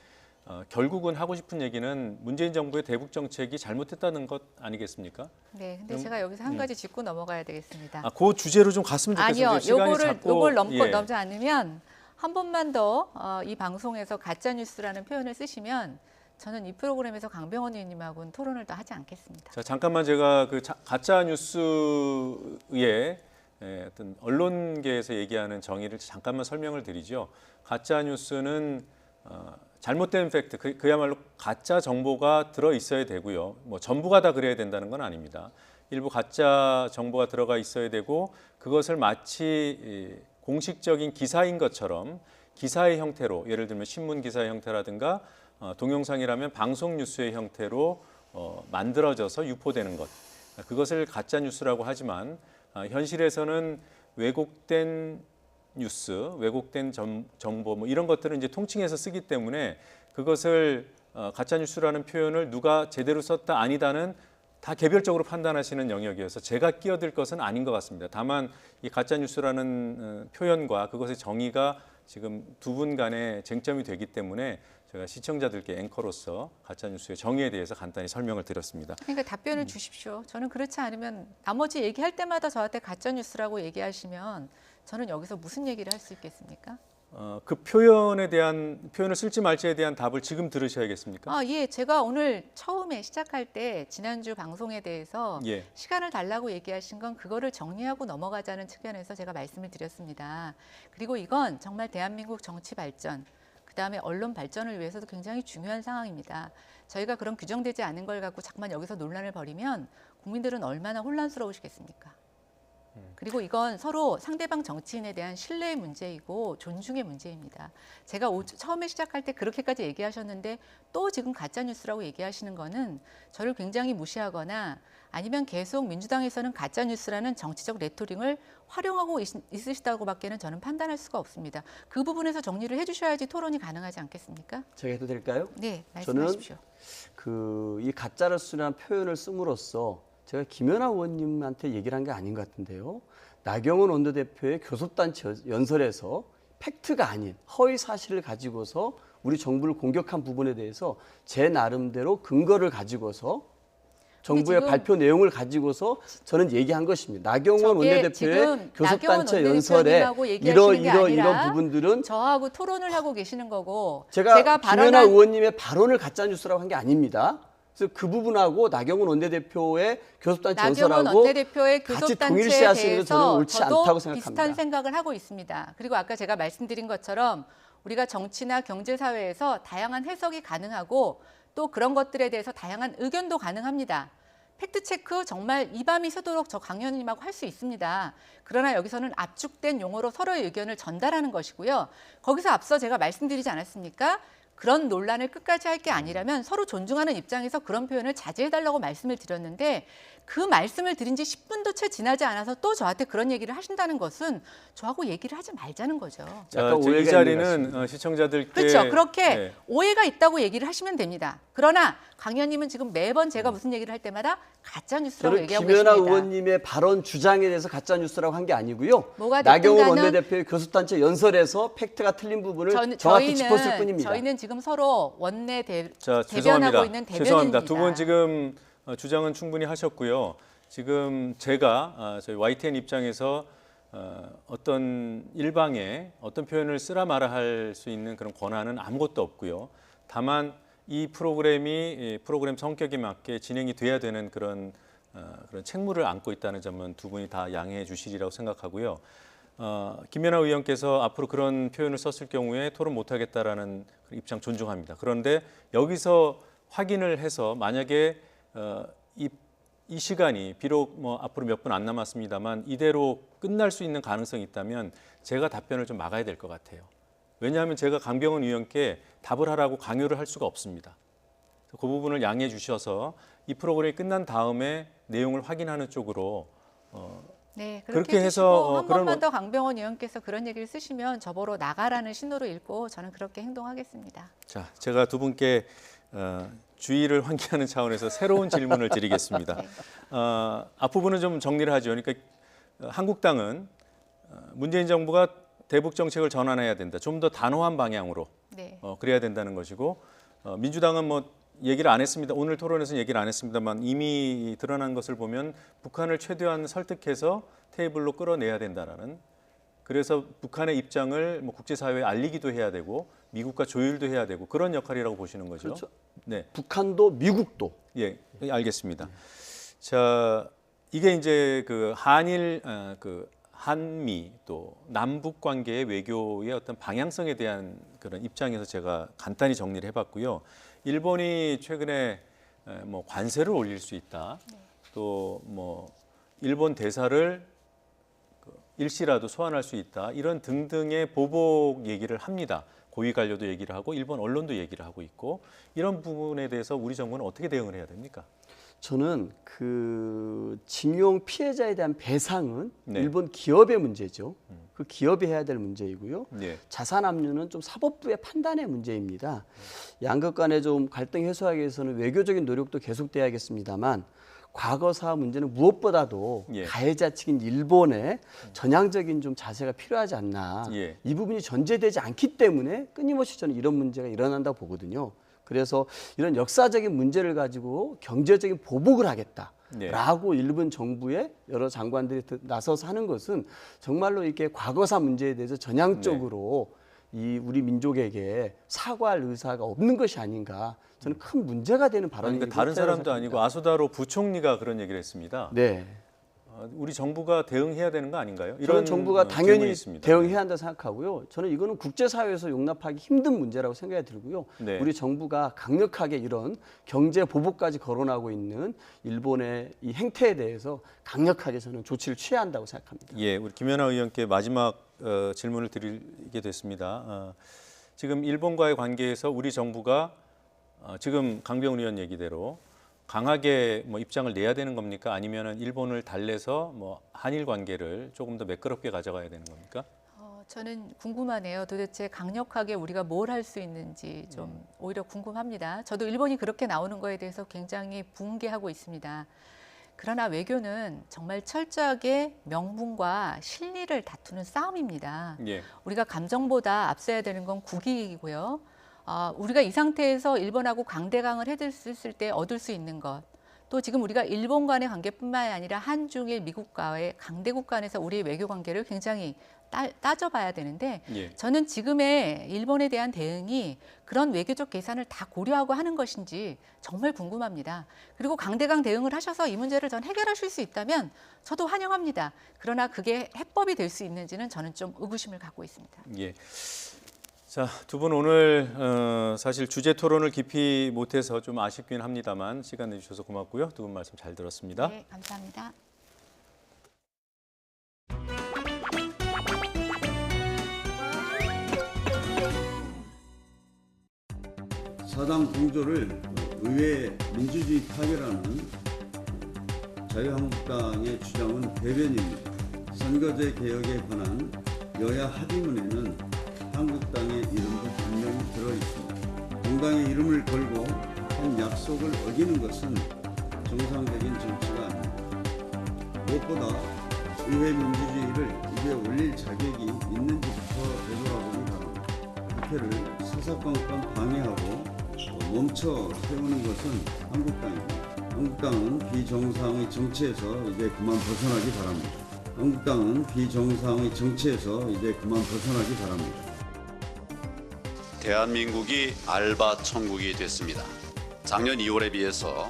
결국은 하고 싶은 얘기는 문재인 정부의 대북 정책이 잘못했다는 것 아니겠습니까? 네, 근데 제가 여기서 한 가지 짚고 넘어가야 되겠습니다. 그 주제로 좀 갔으면 좋겠어요. 아니요, 요거를 넘지 않으면 한 번만 더 이 방송에서 가짜 뉴스라는 표현을 쓰시면 저는 이 프로그램에서 강병원 의원님하고는 토론을 더 하지 않겠습니다. 자, 잠깐만 제가 그 가짜 뉴스의 어떤 언론계에서 얘기하는 정의를 잠깐만 설명을 드리죠. 가짜 뉴스는 잘못된 팩트, 그야말로 가짜 정보가 들어 있어야 되고요. 뭐 전부가 다 그래야 된다는 건 아닙니다. 일부 가짜 정보가 들어가 있어야 되고 그것을 마치 공식적인 기사인 것처럼 기사의 형태로, 예를 들면 신문 기사의 형태라든가 동영상이라면 방송 뉴스의 형태로 만들어져서 유포되는 것. 그것을 가짜 뉴스라고 하지만 현실에서는 왜곡된 뉴스, 왜곡된 정보 뭐 이런 것들은 이제 통칭해서 쓰기 때문에 그것을 가짜 뉴스라는 표현을 누가 제대로 썼다 아니다는 다 개별적으로 판단하시는 영역이어서 제가 끼어들 것은 아닌 것 같습니다. 다만 이 가짜 뉴스라는 표현과 그것의 정의가 지금 두 분 간의 쟁점이 되기 때문에 제가 시청자들께 앵커로서 가짜 뉴스의 정의에 대해서 간단히 설명을 드렸습니다. 그러니까 답변을 주십시오. 저는 그렇지 않으면 나머지 얘기할 때마다 저한테 가짜 뉴스라고 얘기하시면 저는 여기서 무슨 얘기를 할 수 있겠습니까? 그 표현을 쓸지 말지에 대한 답을 지금 들으셔야겠습니까? 예, 제가 오늘 처음에 시작할 때 지난주 방송에 대해서 시간을 달라고 얘기하신 건 그거를 정리하고 넘어가자는 측면에서 제가 말씀을 드렸습니다. 그리고 이건 정말 대한민국 정치 발전, 그다음에 언론 발전을 위해서도 굉장히 중요한 상황입니다. 저희가 그런 규정되지 않은 걸 갖고 자꾸만 여기서 논란을 벌이면 국민들은 얼마나 혼란스러우시겠습니까? 그리고 이건 서로 상대방 정치인에 대한 신뢰의 문제이고 존중의 문제입니다. 제가 처음에 시작할 때 그렇게까지 얘기하셨는데 또 지금 가짜뉴스라고 얘기하시는 거는 저를 굉장히 무시하거나 아니면 계속 민주당에서는 가짜뉴스라는 정치적 레토링을 활용하고 있으시다고밖에는 저는 판단할 수가 없습니다. 그 부분에서 정리를 해주셔야지 토론이 가능하지 않겠습니까? 제가 해도 될까요? 네, 말씀하십시오. 저는 이 가짜뉴스라는 표현을 씀으로써 제가 김연아 의원님한테 얘기를 한 게 아닌 것 같은데요. 나경원 원내대표의 교섭단체 연설에서 팩트가 아닌 허위 사실을 가지고서 우리 정부를 공격한 부분에 대해서 제 나름대로 근거를 가지고서 정부의 발표 내용을 가지고서 저는 얘기한 것입니다. 나경원 원내대표의 교섭단체 연설에 이런 부분들은 저하고 토론을 하고 계시는 거고 제가 김연아 의원님의 발언을 가짜뉴스라고 한 게 아닙니다. 그래서 그 부분하고 나경원 원내대표의 교섭단체 연설하고 같이 동일시하시는 게 저는 옳지 않다고 생각합니다. 비슷한 생각을 하고 있습니다. 그리고 아까 제가 말씀드린 것처럼 우리가 정치나 경제사회에서 다양한 해석이 가능하고 또 그런 것들에 대해서 다양한 의견도 가능합니다. 팩트체크 정말 이 밤이 새도록 저 강 의원님하고 할 수 있습니다. 그러나 여기서는 압축된 용어로 서로의 의견을 전달하는 것이고요. 거기서 앞서 제가 말씀드리지 않았습니까? 그런 논란을 끝까지 할 게 아니라면 서로 존중하는 입장에서 그런 표현을 자제해달라고 말씀을 드렸는데 그 말씀을 드린 지 10분도 채 지나지 않아서 또 저한테 그런 얘기를 하신다는 것은 저하고 얘기를 하지 말자는 거죠. 이 자리는 시청자들께 그렇죠. 그렇게 오해가 있다고 얘기를 하시면 됩니다. 그러나 강 의원님은 지금 매번 제가 무슨 얘기를 할 때마다 가짜뉴스라고 얘기하고 김연아 계십니다. 의원님의 발언 주장에 대해서 가짜뉴스라고 한 게 아니고요. 뭐가 나경원 됐든 간에 원내대표의 교섭단체 연설에서 팩트가 틀린 부분을 정확히 짚었을 뿐입니다. 저희는 지금 서로 원내 죄송합니다. 대변하고 있는 대변인입니다. 죄송합니다. 두 분 지금 주장은 충분히 하셨고요. 지금 제가 저희 YTN 입장에서 어떤 일방에 어떤 표현을 쓰라 마라 할 수 있는 그런 권한은 아무것도 없고요. 다만 이 프로그램 성격에 맞게 진행이 돼야 되는 그런 책무를 안고 있다는 점은 두 분이 다 양해해 주시리라고 생각하고요. 김연아 의원께서 앞으로 그런 표현을 썼을 경우에 토론 못하겠다라는 입장 존중합니다. 그런데 여기서 확인을 해서 만약에 이 시간이 비록 뭐 앞으로 몇 분 안 남았습니다만 이대로 끝날 수 있는 가능성이 있다면 제가 답변을 좀 막아야 될 것 같아요. 왜냐하면 제가 강병원 의원께 답을 하라고 강요를 할 수가 없습니다. 그 부분을 양해해 주셔서 이 프로그램이 끝난 다음에 내용을 확인하는 쪽으로 네, 그렇게 해서 한 번만 더 강병원 의원께서 그런 얘기를 쓰시면 저보러 나가라는 신호를 읽고 저는 그렇게 행동하겠습니다. 자, 제가 두 분께 주의를 환기하는 차원에서 새로운 질문을 드리겠습니다. 네. 앞부분은 좀 정리를 하죠. 그러니까 한국당은 문재인 정부가 대북 정책을 전환해야 된다. 좀 더 단호한 방향으로 네. 그래야 된다는 것이고 민주당은 뭐 얘기를 안 했습니다. 오늘 토론에서는 얘기를 안 했습니다만 이미 드러난 것을 보면 북한을 최대한 설득해서 테이블로 끌어내야 된다라는 그래서 북한의 입장을 뭐 국제사회에 알리기도 해야 되고 미국과 조율도 해야 되고 그런 역할이라고 보시는 거죠. 그렇죠. 네. 북한도 미국도. 예, 알겠습니다. 자, 이게 이제 그 한일 한미 또 남북 관계의 외교의 어떤 방향성에 대한 그런 입장에서 제가 간단히 정리를 해봤고요. 일본이 최근에 뭐 관세를 올릴 수 있다. 또 뭐 일본 대사를 일시라도 소환할 수 있다. 이런 등등의 보복 얘기를 합니다. 고위 관료도 얘기를 하고 일본 언론도 얘기를 하고 있고 이런 부분에 대해서 우리 정부는 어떻게 대응을 해야 됩니까? 저는 그 징용 피해자에 대한 배상은 네. 일본 기업의 문제죠. 그 기업이 해야 될 문제이고요. 네. 자산 압류는 좀 사법부의 판단의 문제입니다. 양국 간에 좀 갈등 해소하기 위해서는 외교적인 노력도 계속돼야겠습니다만 과거사 문제는 무엇보다도 예. 가해자 측인 일본의 전향적인 좀 자세가 필요하지 않나. 예. 이 부분이 전제되지 않기 때문에 끊임없이 저는 이런 문제가 일어난다고 보거든요. 그래서 이런 역사적인 문제를 가지고 경제적인 보복을 하겠다라고 일본 정부의 여러 장관들이 나서서 하는 것은 정말로 이렇게 과거사 문제에 대해서 전향적으로 이 우리 민족에게 사과할 의사가 없는 것이 아닌가. 저는 큰 문제가 되는 발언이고 그러니까 다른 사람도 아니고 아소다로 부총리가 그런 얘기를 했습니다. 네. 우리 정부가 대응해야 되는 거 아닌가요? 저는 이런 정부가 당연히 있습니다. 대응해야 한다 생각하고요. 저는 이거는 국제사회에서 용납하기 힘든 문제라고 생각이 들고요. 네. 우리 정부가 강력하게 이런 경제 보복까지 거론하고 있는 일본의 이 행태에 대해서 강력하게 저는 조치를 취해야 한다고 생각합니다. 예, 우리 김연아 의원께 마지막 질문을 드리게 됐습니다. 지금 일본과의 관계에서 우리 정부가 지금 강병훈 의원 얘기대로 강하게 뭐 입장을 내야 되는 겁니까? 아니면은 일본을 달래서 뭐 한일 관계를 조금 더 매끄럽게 가져가야 되는 겁니까? 저는 궁금하네요. 도대체 강력하게 우리가 뭘 할 수 있는지 좀 오히려 궁금합니다. 저도 일본이 그렇게 나오는 거에 대해서 굉장히 붕괴하고 있습니다. 그러나 외교는 정말 철저하게 명분과 실리를 다투는 싸움입니다. 예. 우리가 감정보다 앞서야 되는 건 국익이고요. 우리가 이 상태에서 일본하고 강대강을 해줬을 때 얻을 수 있는 것, 또 지금 우리가 일본 간의 관계뿐만 아니라 한중일 미국과의 강대국 간에서 우리의 외교 관계를 굉장히 따져봐야 되는데 저는 지금의 일본에 대한 대응이 그런 외교적 계산을 다 고려하고 하는 것인지 정말 궁금합니다. 그리고 강대강 대응을 하셔서 이 문제를 전 해결하실 수 있다면 저도 환영합니다. 그러나 그게 해법이 될 수 있는지는 저는 좀 의구심을 갖고 있습니다. 예. 자, 두 분 오늘 사실 주제 토론을 깊이 못해서 좀 아쉽긴 합니다만 시간 내주셔서 고맙고요. 두 분 말씀 잘 들었습니다. 네, 감사합니다. 사당 공조를 의회 민주주의 파괴라는 자유한국당의 주장은 배변입니다. 선거제 개혁에 관한 여야 합의문에는 한국당의 이름도 분명히 들어있습니다. 공당의 이름을 걸고 한 약속을 어기는 것은 정상적인 정치가 아닙니다. 무엇보다 의회 민주주의를 입에 올릴 자격이 있는지부터 되돌아보기 바랍니다. 국회를 사사건건 방해하고 멈춰 세우는 것은 한국당입니다. 한국당은 비정상의 정치에서 이제 그만 벗어나기 바랍니다. 한국당은 비정상의 정치에서 이제 그만 벗어나기 바랍니다. 대한민국이 알바 천국이 됐습니다. 작년 2월에 비해서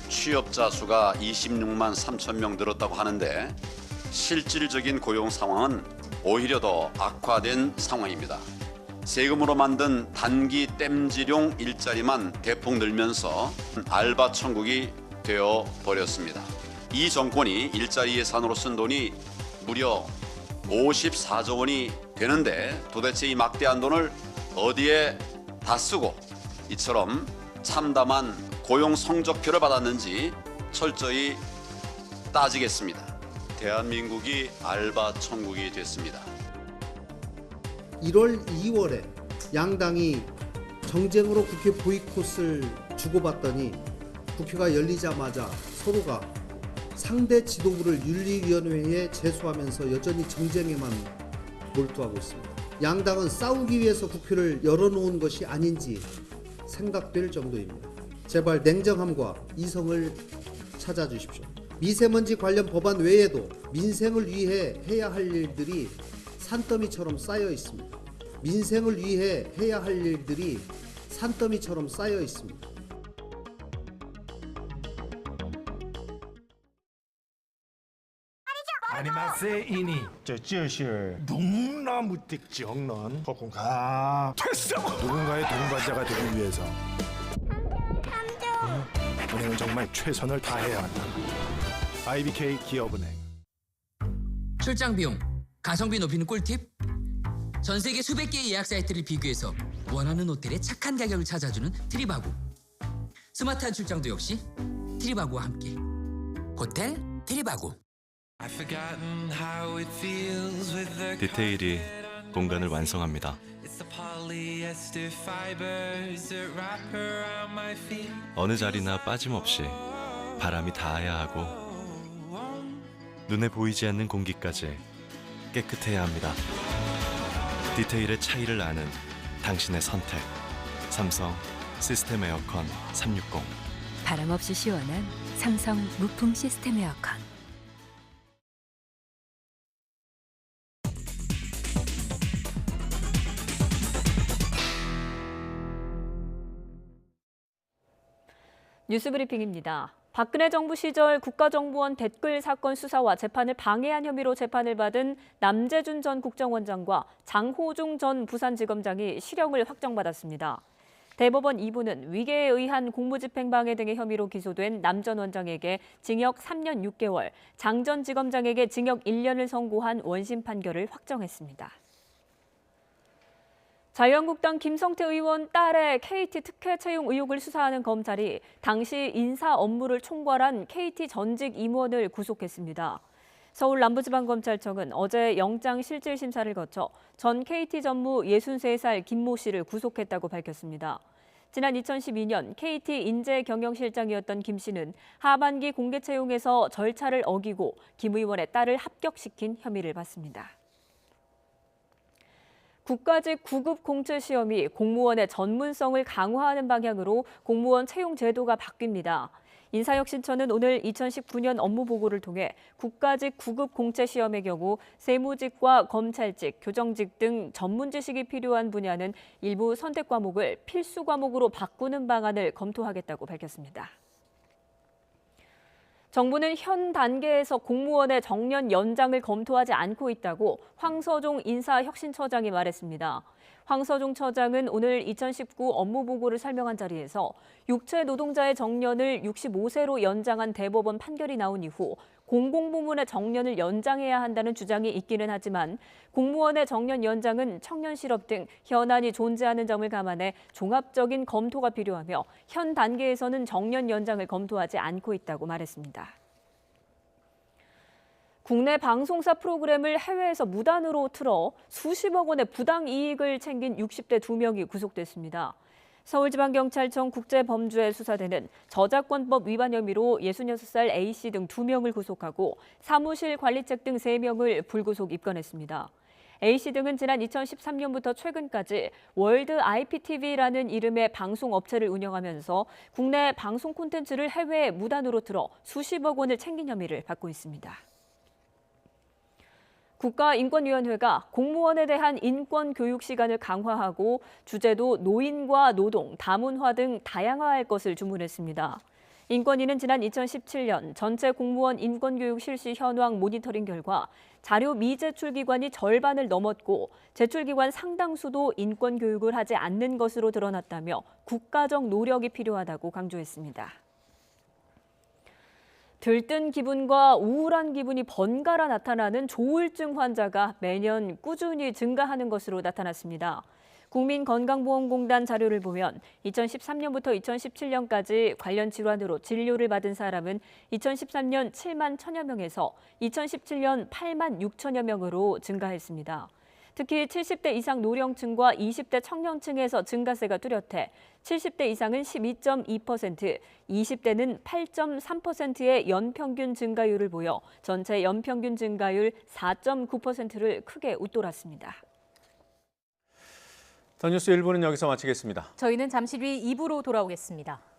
취업자 수가 26만 3천 명 늘었다고 하는데 실질적인 고용 상황은 오히려 더 악화된 상황입니다. 세금으로 만든 단기 땜질용 일자리만 대폭 늘면서 알바 천국이 되어 버렸습니다. 이 정권이 일자리 예산으로 쓴 돈이 무려 54조 원이 되는데 도대체 이 막대한 돈을 어디에 다 쓰고 이처럼 참담한 고용 성적표를 받았는지 철저히 따지겠습니다. 대한민국이 알바 천국이 됐습니다. 1월, 2월에 양당이 정쟁으로 국회 보이콧을 주고받더니 국회가 열리자마자 서로가 상대 지도부를 윤리위원회에 제소하면서 여전히 정쟁에만 몰두하고 있습니다. 양당은 싸우기 위해서 국회를 열어놓은 것이 아닌지 생각될 정도입니다. 제발 냉정함과 이성을 찾아주십시오. 미세먼지 관련 법안 외에도 민생을 위해 해야 할 일들이 산더미처럼 쌓여 있습니다. 민생을 위해 해야 할 일들이 산더미처럼 쌓여 있습니다. 아니마세 이니 这就是너무나 무택정론 허공가 됐어. 누군가의 동반자가 되기 위해서 은행은 정말 최선을 다해야 한다. IBK 기업은행. 출장 비용, 가성비 높이는 꿀팁. 전 세계 수백 개의 예약 사이트를 비교해서 원하는 호텔의 착한 가격을 찾아주는 트립하고. 스마트한 출장도 역시 트립하고와 함께. 호텔 트립하고. 디테일이 공간을 완성합니다. 어느 자리나 빠짐없이 바람이 닿아야 하고 눈에 보이지 않는 공기까지 깨끗해야 합니다. 디테일의 차이를 아는 당신의 선택. 삼성 시스템 에어컨 360. 바람 없이 시원한 삼성 무풍 시스템 에어컨. 뉴스브리핑입니다. 박근혜 정부 시절 국가정보원 댓글 사건 수사와 재판을 방해한 혐의로 재판을 받은 남재준 전 국정원장과 장호중 전 부산지검장이 실형을 확정받았습니다. 대법원 2부는 위계에 의한 공무집행방해 등의 혐의로 기소된 남 전 원장에게 징역 3년 6개월, 장 전 지검장에게 징역 1년을 선고한 원심 판결을 확정했습니다. 자유한국당 김성태 의원 딸의 KT 특혜 채용 의혹을 수사하는 검찰이 당시 인사 업무를 총괄한 KT 전직 임원을 구속했습니다. 서울 남부지방검찰청은 어제 영장실질심사를 거쳐 전 KT 전무 63살 김모 씨를 구속했다고 밝혔습니다. 지난 2012년 KT 인재경영실장이었던 김 씨는 하반기 공개 채용에서 절차를 어기고 김 의원의 딸을 합격시킨 혐의를 받습니다. 국가직 9급 공채 시험이 공무원의 전문성을 강화하는 방향으로 공무원 채용 제도가 바뀝니다. 인사혁신처는 오늘 2019년 업무 보고를 통해 국가직 9급 공채 시험의 경우 세무직과 검찰직, 교정직 등 전문 지식이 필요한 분야는 일부 선택 과목을 필수 과목으로 바꾸는 방안을 검토하겠다고 밝혔습니다. 정부는 현 단계에서 공무원의 정년 연장을 검토하지 않고 있다고 황서종 인사혁신처장이 말했습니다. 황서종 처장은 오늘 2019 업무보고를 설명한 자리에서 육체 노동자의 정년을 65세로 연장한 대법원 판결이 나온 이후 공공부문의 정년을 연장해야 한다는 주장이 있기는 하지만 공무원의 정년 연장은 청년 실업 등 현안이 존재하는 점을 감안해 종합적인 검토가 필요하며 현 단계에서는 정년 연장을 검토하지 않고 있다고 말했습니다. 국내 방송사 프로그램을 해외에서 무단으로 틀어 수십억 원의 부당 이익을 챙긴 60대 2명이 구속됐습니다. 서울지방경찰청 국제범죄수사대는 저작권법 위반 혐의로 66살 A씨 등 2명을 구속하고 사무실 관리책 등 3명을 불구속 입건했습니다. A씨 등은 지난 2013년부터 최근까지 월드 IPTV라는 이름의 방송업체를 운영하면서 국내 방송 콘텐츠를 해외에 무단으로 틀어 수십억 원을 챙긴 혐의를 받고 있습니다. 국가인권위원회가 공무원에 대한 인권 교육 시간을 강화하고 주제도 노인과 노동, 다문화 등 다양화할 것을 주문했습니다. 인권위는 지난 2017년 전체 공무원 인권교육 실시 현황 모니터링 결과 자료 미제출 기관이 절반을 넘었고 제출기관 상당수도 인권교육을 하지 않는 것으로 드러났다며 국가적 노력이 필요하다고 강조했습니다. 들뜬 기분과 우울한 기분이 번갈아 나타나는 조울증 환자가 매년 꾸준히 증가하는 것으로 나타났습니다. 국민건강보험공단 자료를 보면 2013년부터 2017년까지 관련 질환으로 진료를 받은 사람은 2013년 7만 1천여 명에서 2017년 8만 6천여 명으로 증가했습니다. 특히 70대 이상 노령층과 20대 청년층에서 증가세가 뚜렷해 70대 이상은 12.2%, 20대는 8.3%의 연평균 증가율을 보여 전체 연평균 증가율 4.9%를 크게 웃돌았습니다. 더 뉴스 1부는 여기서 마치겠습니다. 저희는 잠시 뒤 2부로 돌아오겠습니다.